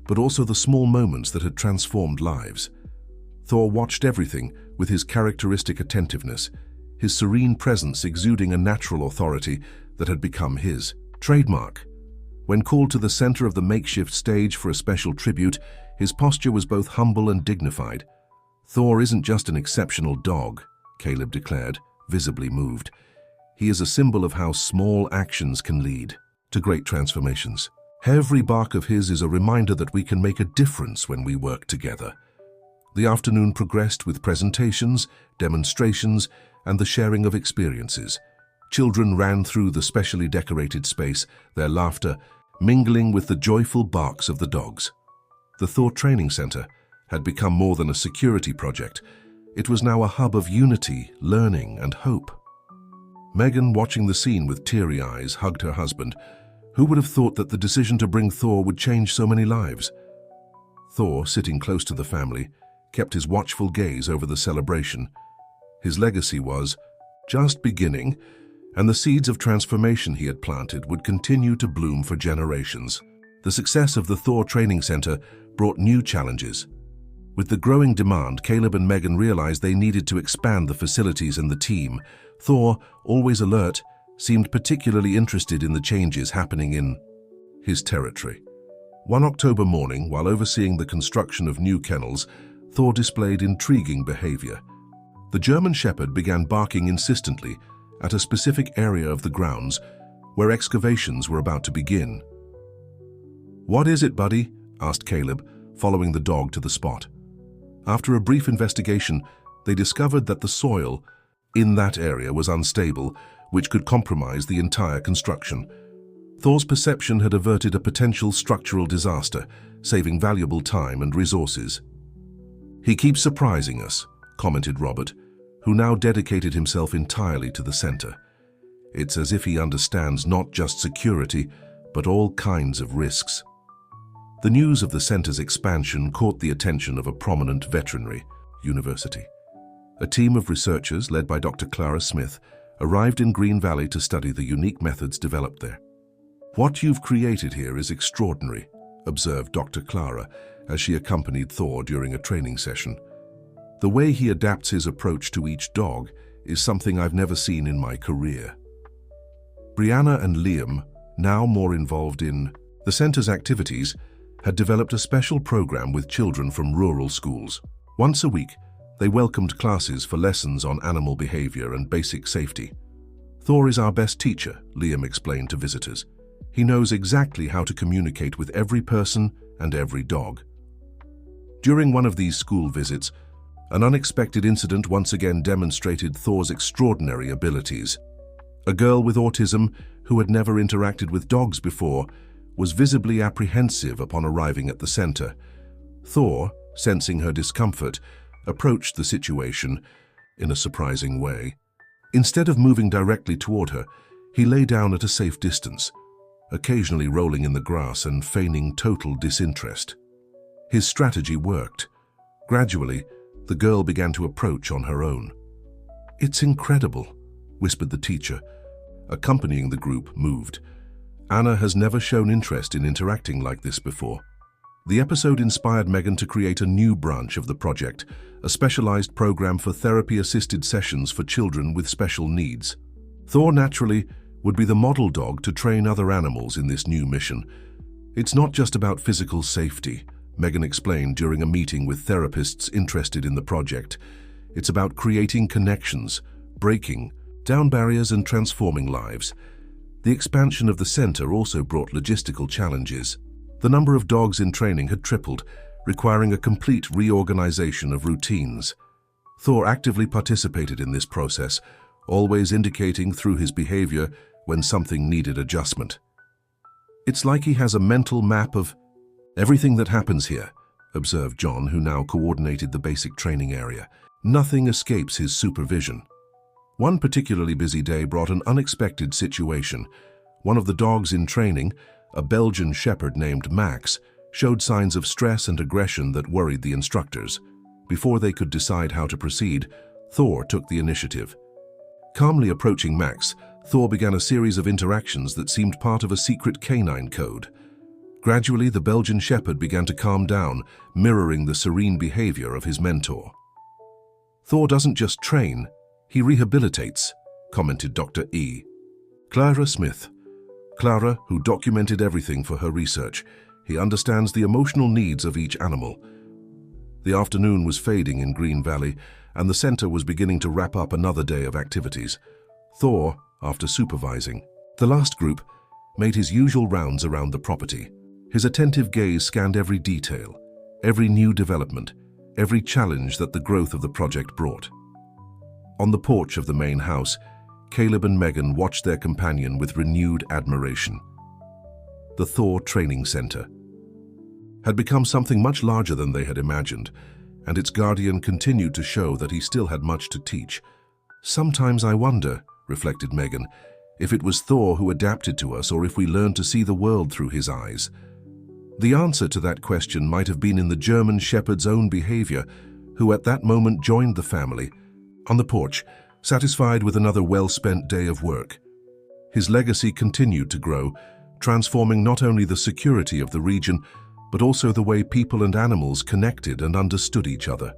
but also the small moments that had transformed lives. Thor watched everything with his characteristic attentiveness, his serene presence exuding a natural authority that had become his trademark. When called to the center of the makeshift stage for a special tribute, his posture was both humble and dignified. "Thor isn't just an exceptional dog," Caleb declared, visibly moved. "He is a symbol of how small actions can lead to great transformations. Every bark of his is a reminder that we can make a difference when we work together." The afternoon progressed with presentations, demonstrations, and the sharing of experiences. Children ran through the specially decorated space, their laughter mingling with the joyful barks of the dogs. The Thor Training Center had become more than a security project. It was now a hub of unity, learning, and hope. Megan, watching the scene with teary eyes, hugged her husband. Who would have thought that the decision to bring Thor would change so many lives? Thor, sitting close to the family, kept his watchful gaze over the celebration. His legacy was just beginning, and the seeds of transformation he had planted would continue to bloom for generations. The success of the Thor Training Center brought new challenges. With the growing demand, Caleb and Megan realized they needed to expand the facilities and the team. Thor, always alert, seemed particularly interested in the changes happening in his territory. One October morning, while overseeing the construction of new kennels, Thor displayed intriguing behavior. The German Shepherd began barking insistently at a specific area of the grounds where excavations were about to begin. "What is it, buddy?" asked Caleb, following the dog to the spot. After a brief investigation, they discovered that the soil in that area was unstable, which could compromise the entire construction. Thor's perception had averted a potential structural disaster, saving valuable time and resources. "He keeps surprising us," commented Robert, who now dedicated himself entirely to the center. "It's as if he understands not just security, but all kinds of risks." The news of the center's expansion caught the attention of a prominent veterinary university. A team of researchers, led by Dr. Clara Smith, arrived in Green Valley to study the unique methods developed there. "What you've created here is extraordinary," observed Dr. Clara as she accompanied Thor during a training session. "The way he adapts his approach to each dog is something I've never seen in my career." Brianna and Liam, now more involved in the center's activities, had developed a special program with children from rural schools. Once a week, they welcomed classes for lessons on animal behavior and basic safety. "Thor is our best teacher," Liam explained to visitors. "He knows exactly how to communicate with every person and every dog." During one of these school visits, an unexpected incident once again demonstrated Thor's extraordinary abilities. A girl with autism, who had never interacted with dogs before, was visibly apprehensive upon arriving at the center. Thor, sensing her discomfort, approached the situation in a surprising way. Instead of moving directly toward her, he lay down at a safe distance, occasionally rolling in the grass and feigning total disinterest. His strategy worked. Gradually, the girl began to approach on her own. "It's incredible," whispered the teacher. Accompanying the group moved. "Anna has never shown interest in interacting like this before." The episode inspired Megan to create a new branch of the project, a specialized program for therapy-assisted sessions for children with special needs. Thor, naturally, would be the model dog to train other animals in this new mission. It's not just about physical safety, Megan explained during a meeting with therapists interested in the project. It's about creating connections, breaking down barriers and transforming lives. The expansion of the center also brought logistical challenges. The number of dogs in training had tripled, requiring a complete reorganization of routines. Thor actively participated in this process, always indicating through his behavior when something needed adjustment. It's like he has a mental map of everything that happens here, observed John, who now coordinated the basic training area. Nothing escapes his supervision. One particularly busy day brought an unexpected situation. One of the dogs in training, a Belgian shepherd named Max, showed signs of stress and aggression that worried the instructors. Before they could decide how to proceed, Thor took the initiative. Calmly approaching Max, Thor began a series of interactions that seemed part of a secret canine code. Gradually, the Belgian shepherd began to calm down, mirroring the serene behavior of his mentor. Thor doesn't just train, he rehabilitates, commented Dr. E. Clara Smith. Clara, who documented everything for her research, he understands the emotional needs of each animal. The afternoon was fading in Green Valley, and the center was beginning to wrap up another day of activities. Thor, after supervising the last group, made his usual rounds around the property. His attentive gaze scanned every detail, every new development, every challenge that the growth of the project brought. On the porch of the main house, Caleb and Megan watched their companion with renewed admiration. The Thor Training Center had become something much larger than they had imagined, and its guardian continued to show that he still had much to teach. Sometimes I wonder, reflected Megan, if it was Thor who adapted to us or if we learned to see the world through his eyes. The answer to that question might have been in the German shepherd's own behavior, who at that moment joined the family on the porch, satisfied with another well-spent day of work. His legacy continued to grow, transforming not only the security of the region, but also the way people and animals connected and understood each other.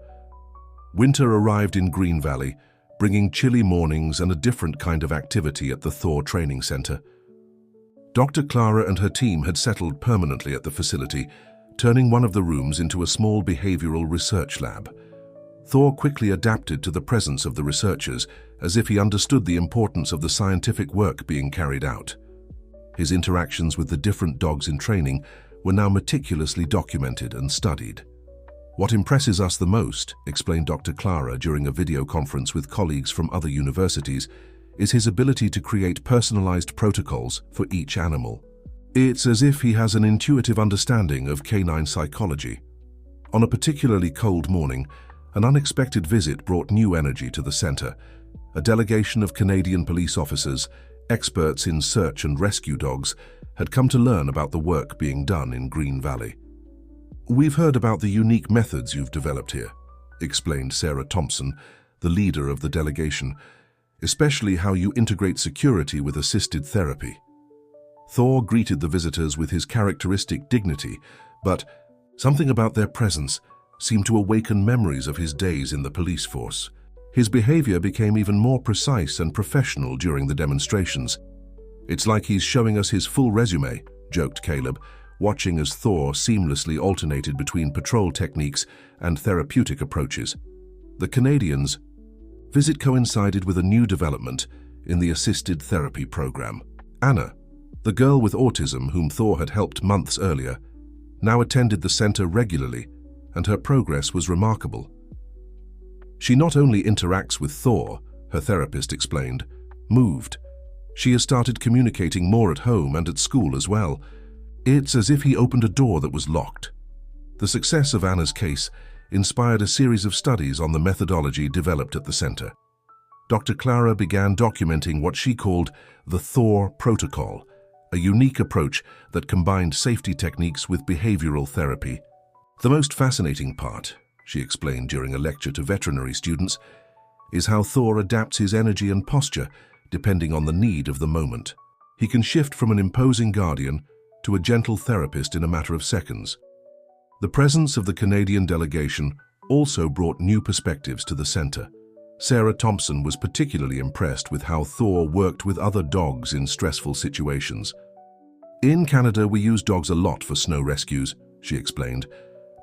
Winter arrived in Green Valley, bringing chilly mornings and a different kind of activity at the Thor Training Center. Dr. Clara and her team had settled permanently at the facility, turning one of the rooms into a small behavioral research lab. Thor quickly adapted to the presence of the researchers, as if he understood the importance of the scientific work being carried out. His interactions with the different dogs in training were now meticulously documented and studied. What impresses us the most, explained Dr. Clara during a video conference with colleagues from other universities, is his ability to create personalized protocols for each animal. It's as if he has an intuitive understanding of canine psychology. On a particularly cold morning, an unexpected visit brought new energy to the center. A delegation of Canadian police officers, experts in search and rescue dogs, had come to learn about the work being done in Green Valley. "We've heard about the unique methods you've developed here," explained Sarah Thompson, the leader of the delegation, "especially how you integrate security with assisted therapy." Thor greeted the visitors with his characteristic dignity, but something about their presence seemed to awaken memories of his days in the police force. His behavior became even more precise and professional during the demonstrations. "It's like he's showing us his full resume," joked Caleb, watching as Thor seamlessly alternated between patrol techniques and therapeutic approaches. The Canadians' visit coincided with a new development in the assisted therapy program. Anna, the girl with autism whom Thor had helped months earlier, now attended the center regularly, and her progress was remarkable. "She not only interacts with Thor," her therapist explained, "moved. She has started communicating more at home and at school as well. It's as if he opened a door that was locked." The success of Anna's case inspired a series of studies on the methodology developed at the center. Dr. Clara began documenting what she called the Thor Protocol, a unique approach that combined safety techniques with behavioral therapy. "The most fascinating part," she explained during a lecture to veterinary students, "is how Thor adapts his energy and posture depending on the need of the moment. He can shift from an imposing guardian to a gentle therapist in a matter of seconds." The presence of the Canadian delegation also brought new perspectives to the center. Sarah Thompson was particularly impressed with how Thor worked with other dogs in stressful situations. "In Canada, we use dogs a lot for snow rescues," she explained,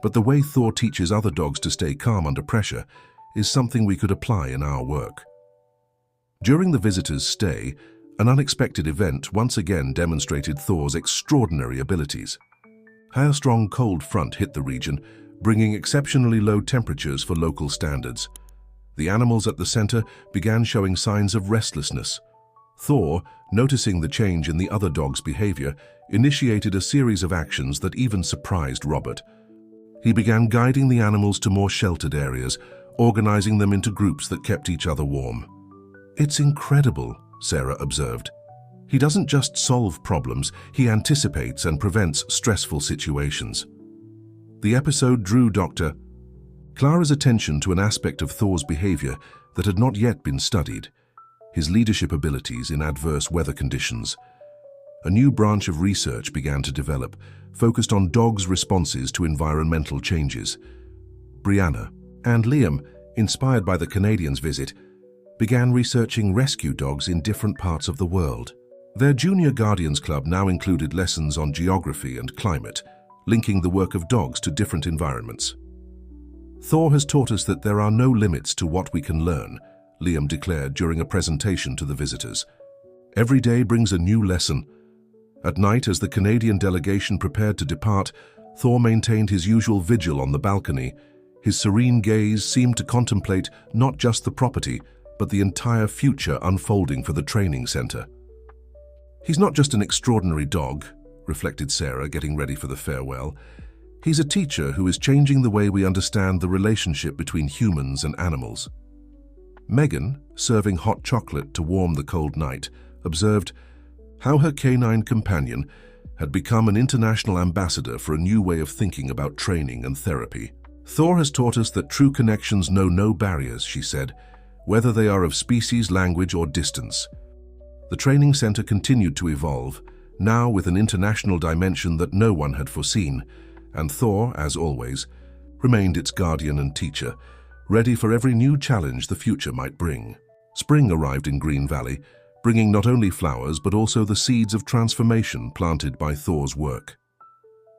"but the way Thor teaches other dogs to stay calm under pressure is something we could apply in our work." During the visitors' stay, an unexpected event once again demonstrated Thor's extraordinary abilities. A strong cold front hit the region, bringing exceptionally low temperatures for local standards. The animals at the center began showing signs of restlessness. Thor, noticing the change in the other dogs' behavior, initiated a series of actions that even surprised Robert. He began guiding the animals to more sheltered areas, organizing them into groups that kept each other warm. "It's incredible," Sarah observed. "He doesn't just solve problems, he anticipates and prevents stressful situations." The episode drew Dr. Clara's attention to an aspect of Thor's behavior that had not yet been studied: his leadership abilities in adverse weather conditions. A new branch of research began to develop, focused on dogs' responses to environmental changes. Brianna and Liam, inspired by the Canadians' visit, began researching rescue dogs in different parts of the world. Their Junior Guardians Club now included lessons on geography and climate, linking the work of dogs to different environments. "Thor has taught us that there are no limits to what we can learn," Liam declared during a presentation to the visitors. "Every day brings a new lesson." At night, as the Canadian delegation prepared to depart, Thor maintained his usual vigil on the balcony. His serene gaze seemed to contemplate not just the property, but the entire future unfolding for the training center. "He's not just an extraordinary dog," reflected Sarah, getting ready for the farewell. "He's a teacher who is changing the way we understand the relationship between humans and animals." Megan, serving hot chocolate to warm the cold night, observed how her canine companion had become an international ambassador for a new way of thinking about training and therapy. "Thor has taught us that true connections know no barriers," she said, "whether they are of species, language, or distance." The training center continued to evolve, now with an international dimension that no one had foreseen, and Thor, as always, remained its guardian and teacher, ready for every new challenge the future might bring. Spring arrived in Green Valley, bringing not only flowers but also the seeds of transformation planted by Thor's work.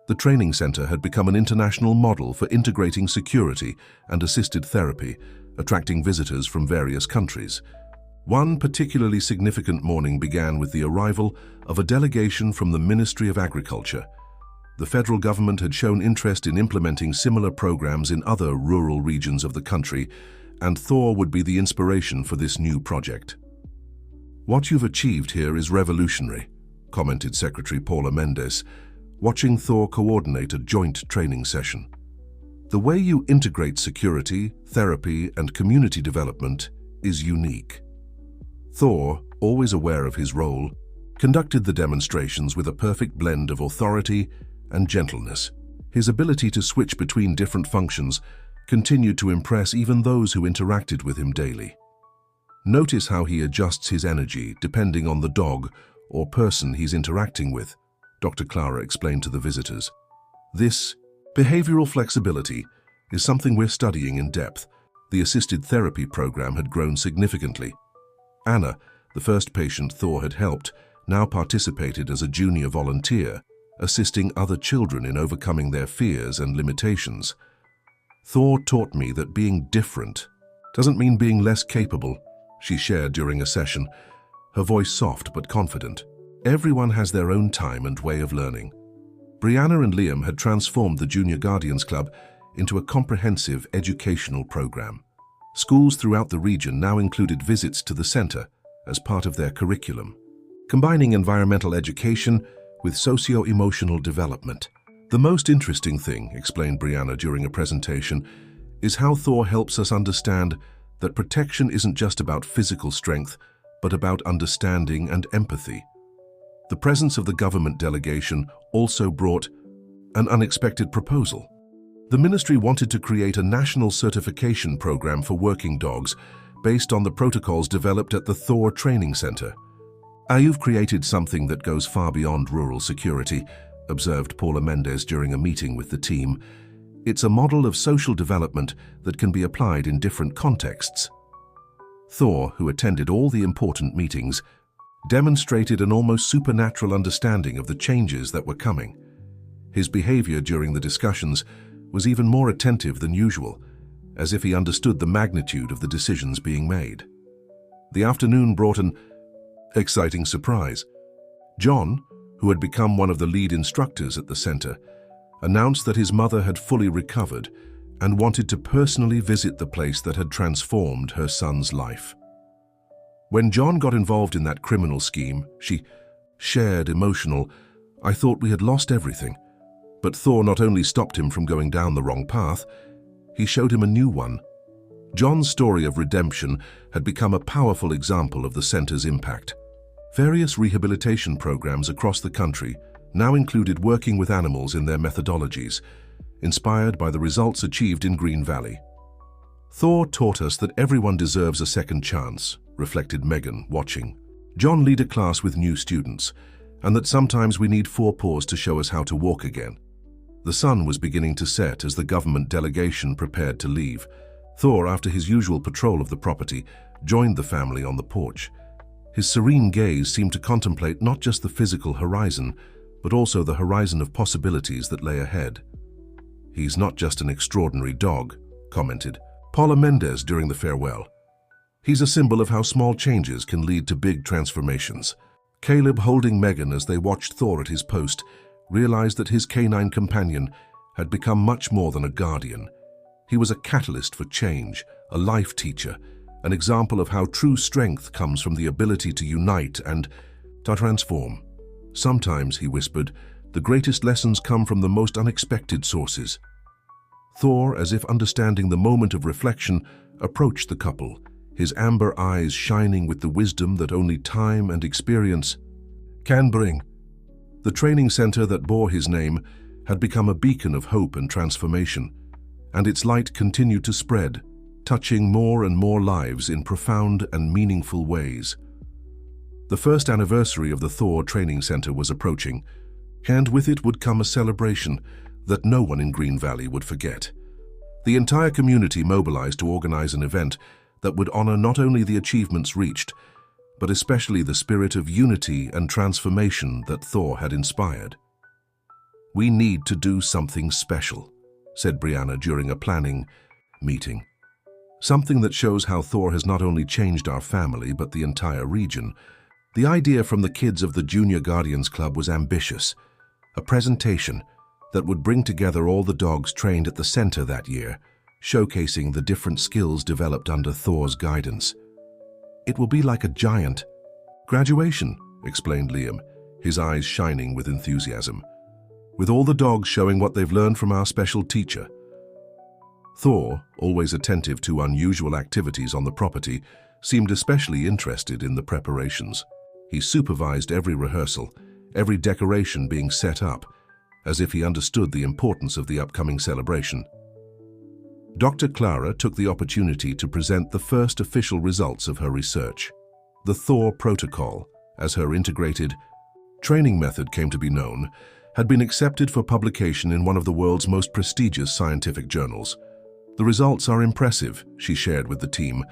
The training center had become an international model for integrating security and assisted therapy, attracting visitors from various countries. One particularly significant morning began with the arrival of a delegation from the Ministry of Agriculture. The federal government had shown interest in implementing similar programs in other rural regions of the country, and Thor would be the inspiration for this new project. "What you've achieved here is revolutionary," commented Secretary Paula Mendes, watching Thor coordinate a joint training session. "The way you integrate security, therapy, and community development is unique." Thor, always aware of his role, conducted the demonstrations with a perfect blend of authority and gentleness. His ability to switch between different functions continued to impress even those who interacted with him daily. "Notice how he adjusts his energy depending on the dog or person he's interacting with," Dr. Clara explained to the visitors. "This behavioral flexibility is something we're studying in depth." The assisted therapy program had grown significantly. Anna, the first patient Thor had helped, now participated as a junior volunteer, assisting other children in overcoming their fears and limitations. "Thor taught me that being different doesn't mean being less capable," she shared during a session, her voice soft but confident. "Everyone has their own time and way of learning." Brianna and Liam had transformed the Junior Guardians Club into a comprehensive educational program. Schools throughout the region now included visits to the center as part of their curriculum, combining environmental education with socio-emotional development. "The most interesting thing," explained Brianna during a presentation, "is how Thor helps us understand that protection isn't just about physical strength, but about understanding and empathy." The presence of the government delegation also brought an unexpected proposal. The ministry wanted to create a national certification program for working dogs based on the protocols developed at the Thor Training Center. "You've created something that goes far beyond rural security," observed Paula Mendes during a meeting with the team. "It's a model of social development that can be applied in different contexts." Thor, who attended all the important meetings, demonstrated an almost supernatural understanding of the changes that were coming. His behavior during the discussions was even more attentive than usual, as if he understood the magnitude of the decisions being made. The afternoon brought an exciting surprise. John, who had become one of the lead instructors at the center, announced that his mother had fully recovered and wanted to personally visit the place that had transformed her son's life. When John got involved in that criminal scheme, she shared emotional, "I thought we had lost everything." But Thor not only stopped him from going down the wrong path, he showed him a new one. John's story of redemption had become a powerful example of the center's impact. Various rehabilitation programs across the country now included working with animals in their methodologies, inspired by the results achieved in Green Valley. Thor taught us that everyone deserves a second chance, reflected Megan, watching. John led a class with new students, and that sometimes we need four paws to show us how to walk again. The sun was beginning to set as the government delegation prepared to leave. Thor, after his usual patrol of the property, joined the family on the porch. His serene gaze seemed to contemplate not just the physical horizon, but also the horizon of possibilities that lay ahead. "He's not just an extraordinary dog," commented Paula Mendez during the farewell. "He's a symbol of how small changes can lead to big transformations." Caleb, holding Megan as they watched Thor at his post, realized that his canine companion had become much more than a guardian. He was a catalyst for change, a life teacher, an example of how true strength comes from the ability to unite and to transform. "Sometimes," he whispered, "the greatest lessons come from the most unexpected sources." Thor, as if understanding the moment of reflection, approached the couple, his amber eyes shining with the wisdom that only time and experience can bring. The training center that bore his name had become a beacon of hope and transformation, and its light continued to spread, touching more and more lives in profound and meaningful ways. The first anniversary of the Thor Training Center was approaching, and with it would come a celebration that no one in Green Valley would forget. The entire community mobilized to organize an event that would honor not only the achievements reached, but especially the spirit of unity and transformation that Thor had inspired. "We need to do something special," said Brianna during a planning meeting. "Something that shows how Thor has not only changed our family, but the entire region." The idea from the kids of the Junior Guardians Club was ambitious, a presentation that would bring together all the dogs trained at the center that year, showcasing the different skills developed under Thor's guidance. "It will be like a giant graduation," explained Liam, his eyes shining with enthusiasm, "with all the dogs showing what they've learned from our special teacher." Thor, always attentive to unusual activities on the property, seemed especially interested in the preparations. He supervised every rehearsal, every decoration being set up, as if he understood the importance of the upcoming celebration. Dr. Clara took the opportunity to present the first official results of her research. The Thor Protocol, as her integrated training method came to be known, had been accepted for publication in one of the world's most prestigious scientific journals. "The results are impressive," she shared with the team.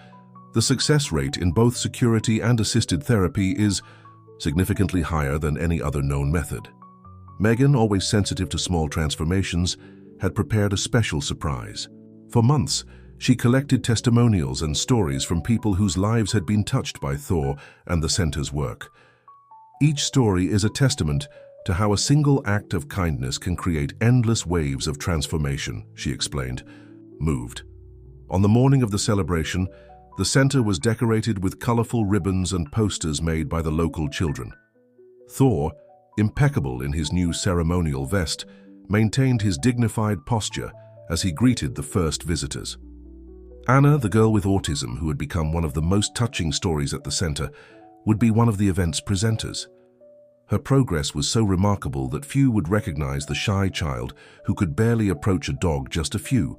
"The success rate in both security and assisted therapy is significantly higher than any other known method." Megan, always sensitive to small transformations, had prepared a special surprise. For months, she collected testimonials and stories from people whose lives had been touched by Thor and the center's work. Each story is a testament to how a single act of kindness can create endless waves of transformation, she explained, moved. On the morning of the celebration, the center was decorated with colorful ribbons and posters made by the local children. Thor, impeccable in his new ceremonial vest, maintained his dignified posture as he greeted the first visitors. Anna, the girl with autism who had become one of the most touching stories at the center, would be one of the event's presenters. Her progress was so remarkable that few would recognize the shy child who could barely approach a dog just a few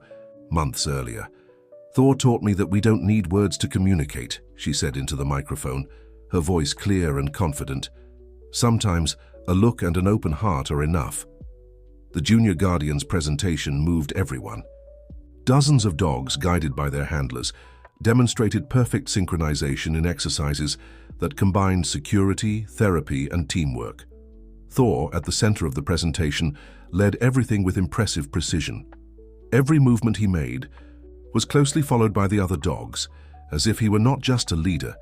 months earlier. "Thor taught me that we don't need words to communicate," she said into the microphone, her voice clear and confident. "Sometimes a look and an open heart are enough." The Junior Guardians presentation moved everyone. Dozens of dogs, guided by their handlers, demonstrated perfect synchronization in exercises that combined security, therapy, and teamwork. Thor, at the center of the presentation, led everything with impressive precision. Every movement he made was closely followed by the other dogs, as if he were not just a leader,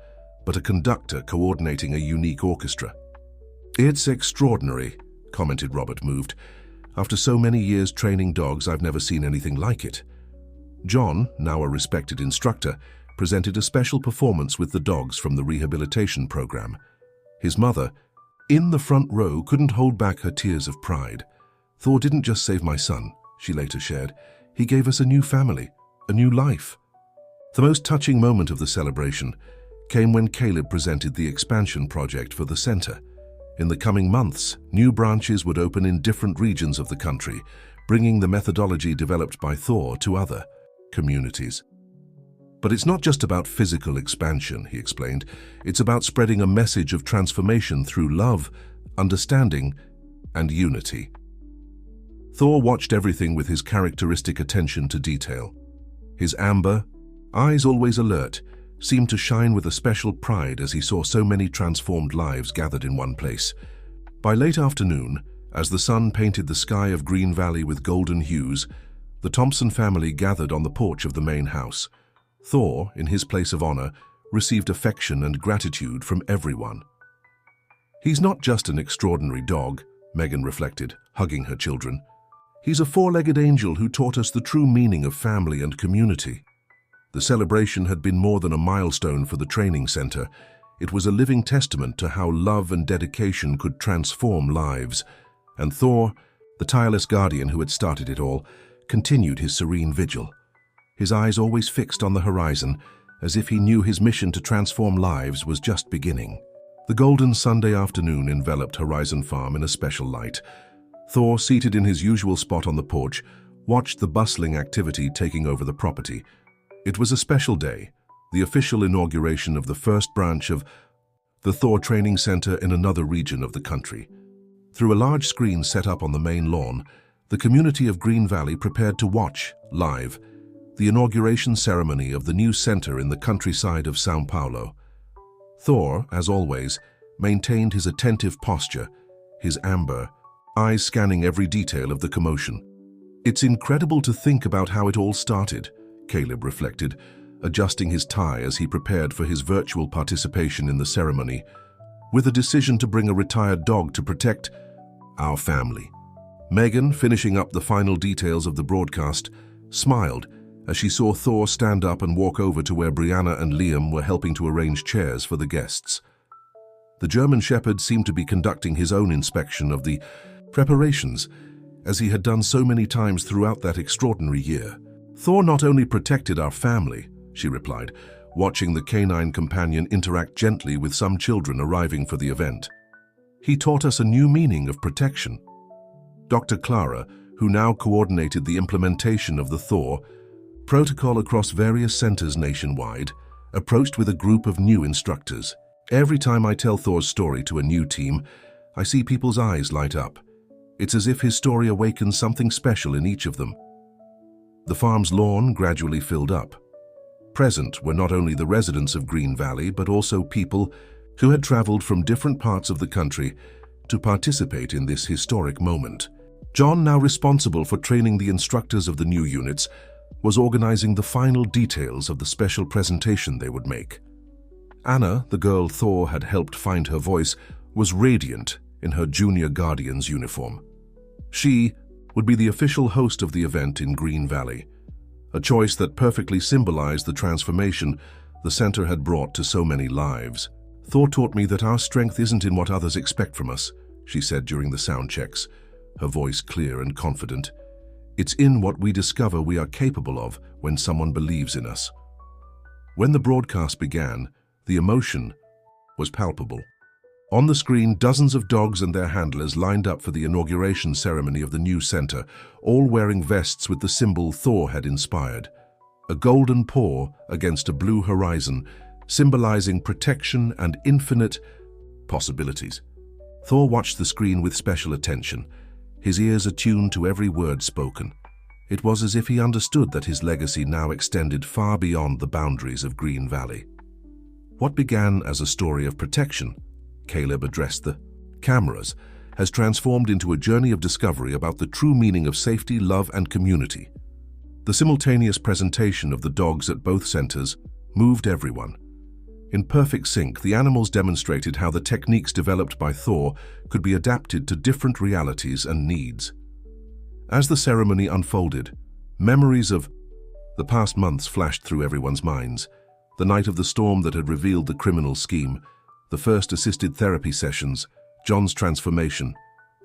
but a conductor coordinating a unique orchestra. "It's extraordinary," commented Robert, moved. "After so many years training dogs, I've never seen anything like it." John, now a respected instructor, presented a special performance with the dogs from the rehabilitation program. His mother, in the front row, couldn't hold back her tears of pride. "Thor didn't just save my son," she later shared. "He gave us a new family, a new life." The most touching moment of the celebration came when Caleb presented the expansion project for the center. In the coming months, new branches would open in different regions of the country, bringing the methodology developed by Thor to other communities. "But it's not just about physical expansion," he explained. "It's about spreading a message of transformation through love, understanding, and unity." Thor watched everything with his characteristic attention to detail. His amber, eyes always alert, seemed to shine with a special pride as he saw so many transformed lives gathered in one place. By late afternoon, as the sun painted the sky of Green Valley with golden hues, the Thompson family gathered on the porch of the main house. Thor, in his place of honor, received affection and gratitude from everyone. "He's not just an extraordinary dog," Megan reflected, hugging her children. "He's a four-legged angel who taught us the true meaning of family and community." The celebration had been more than a milestone for the training center. It was a living testament to how love and dedication could transform lives. And Thor, the tireless guardian who had started it all, continued his serene vigil. His eyes always fixed on the horizon, as if he knew his mission to transform lives was just beginning. The golden Sunday afternoon enveloped Horizon Farm in a special light. Thor, seated in his usual spot on the porch, watched the bustling activity taking over the property. It was a special day, the official inauguration of the first branch of the Thor Training Center in another region of the country. Through a large screen set up on the main lawn, the community of Green Valley prepared to watch, live, the inauguration ceremony of the new center in the countryside of São Paulo. Thor, as always, maintained his attentive posture, his amber, eyes scanning every detail of the commotion. "It's incredible to think about how it all started," Caleb reflected, adjusting his tie as he prepared for his virtual participation in the ceremony, "with a decision to bring a retired dog to protect our family." Megan, finishing up the final details of the broadcast, smiled as she saw Thor stand up and walk over to where Brianna and Liam were helping to arrange chairs for the guests. The German Shepherd seemed to be conducting his own inspection of the preparations, as he had done so many times throughout that extraordinary year. "Thor not only protected our family," she replied, watching the canine companion interact gently with some children arriving for the event. "He taught us a new meaning of protection." Dr. Clara, who now coordinated the implementation of the Thor protocol across various centers nationwide, approached with a group of new instructors. "Every time I tell Thor's story to a new team, I see people's eyes light up. It's as if his story awakens something special in each of them." The farm's lawn gradually filled up. Present were not only the residents of Green Valley, but also people who had traveled from different parts of the country to participate in this historic moment. John, now responsible for training the instructors of the new units, was organizing the final details of the special presentation they would make. Anna, the girl Thor had helped find her voice, was radiant in her junior guardian's uniform. She would be the official host of the event in Green Valley, a choice that perfectly symbolized the transformation the center had brought to so many lives. "Thor taught me that our strength isn't in what others expect from us," she said during the sound checks, her voice clear and confident. "It's in what we discover we are capable of when someone believes in us." When the broadcast began, the emotion was palpable. On the screen, dozens of dogs and their handlers lined up for the inauguration ceremony of the new center, all wearing vests with the symbol Thor had inspired. A golden paw against a blue horizon, symbolizing protection and infinite possibilities. Thor watched the screen with special attention, his ears attuned to every word spoken. It was as if he understood that his legacy now extended far beyond the boundaries of Green Valley. What began as a story of protection, Caleb addressed the cameras, has transformed into a journey of discovery about the true meaning of safety, love, and community. The simultaneous presentation of the dogs at both centers moved everyone. In perfect sync, the animals demonstrated how the techniques developed by Thor could be adapted to different realities and needs. As the ceremony unfolded, memories of the past months flashed through everyone's minds. The night of the storm that had revealed the criminal scheme, the first assisted therapy sessions, John's transformation,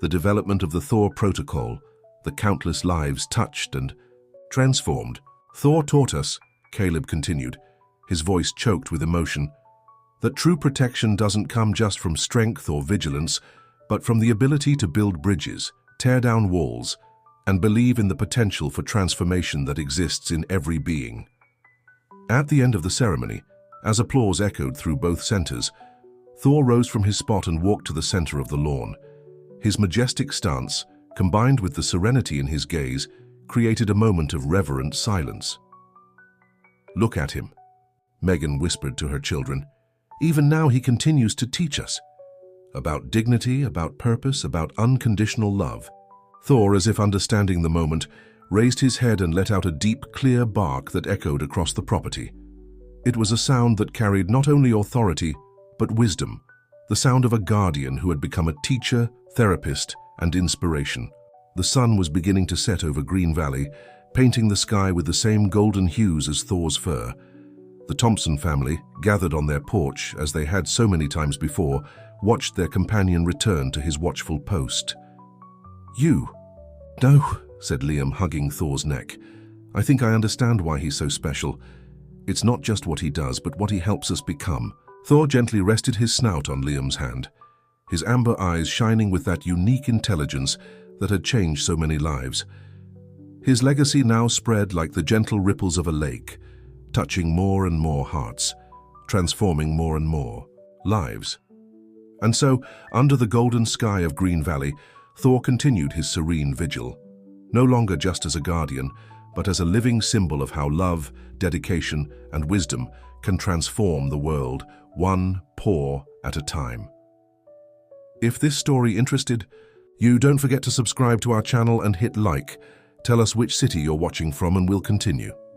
the development of the Thor protocol, the countless lives touched and transformed. Thor taught us, Caleb continued, his voice choked with emotion, that true protection doesn't come just from strength or vigilance, but from the ability to build bridges, tear down walls, and believe in the potential for transformation that exists in every being. At the end of the ceremony, as applause echoed through both centers, Thor rose from his spot and walked to the center of the lawn. His majestic stance, combined with the serenity in his gaze, created a moment of reverent silence. "Look at him," Megan whispered to her children. "Even now he continues to teach us about dignity, about purpose, about unconditional love." Thor, as if understanding the moment, raised his head and let out a deep, clear bark that echoed across the property. It was a sound that carried not only authority, but wisdom, the sound of a guardian who had become a teacher, therapist, and inspiration. The sun was beginning to set over Green Valley, painting the sky with the same golden hues as Thor's fur. The Thompson family, gathered on their porch, as they had so many times before, watched their companion return to his watchful post. "You?" "No," said Liam, hugging Thor's neck. "I think I understand why he's so special. It's not just what he does, but what he helps us become." Thor gently rested his snout on Liam's hand, his amber eyes shining with that unique intelligence that had changed so many lives. His legacy now spread like the gentle ripples of a lake, touching more and more hearts, transforming more and more lives. And so, under the golden sky of Green Valley, Thor continued his serene vigil, no longer just as a guardian, but as a living symbol of how love, dedication, and wisdom can transform the world, one paw at a time. If this story interested you, don't forget to subscribe to our channel and hit like. Tell us which city you're watching from and we'll continue.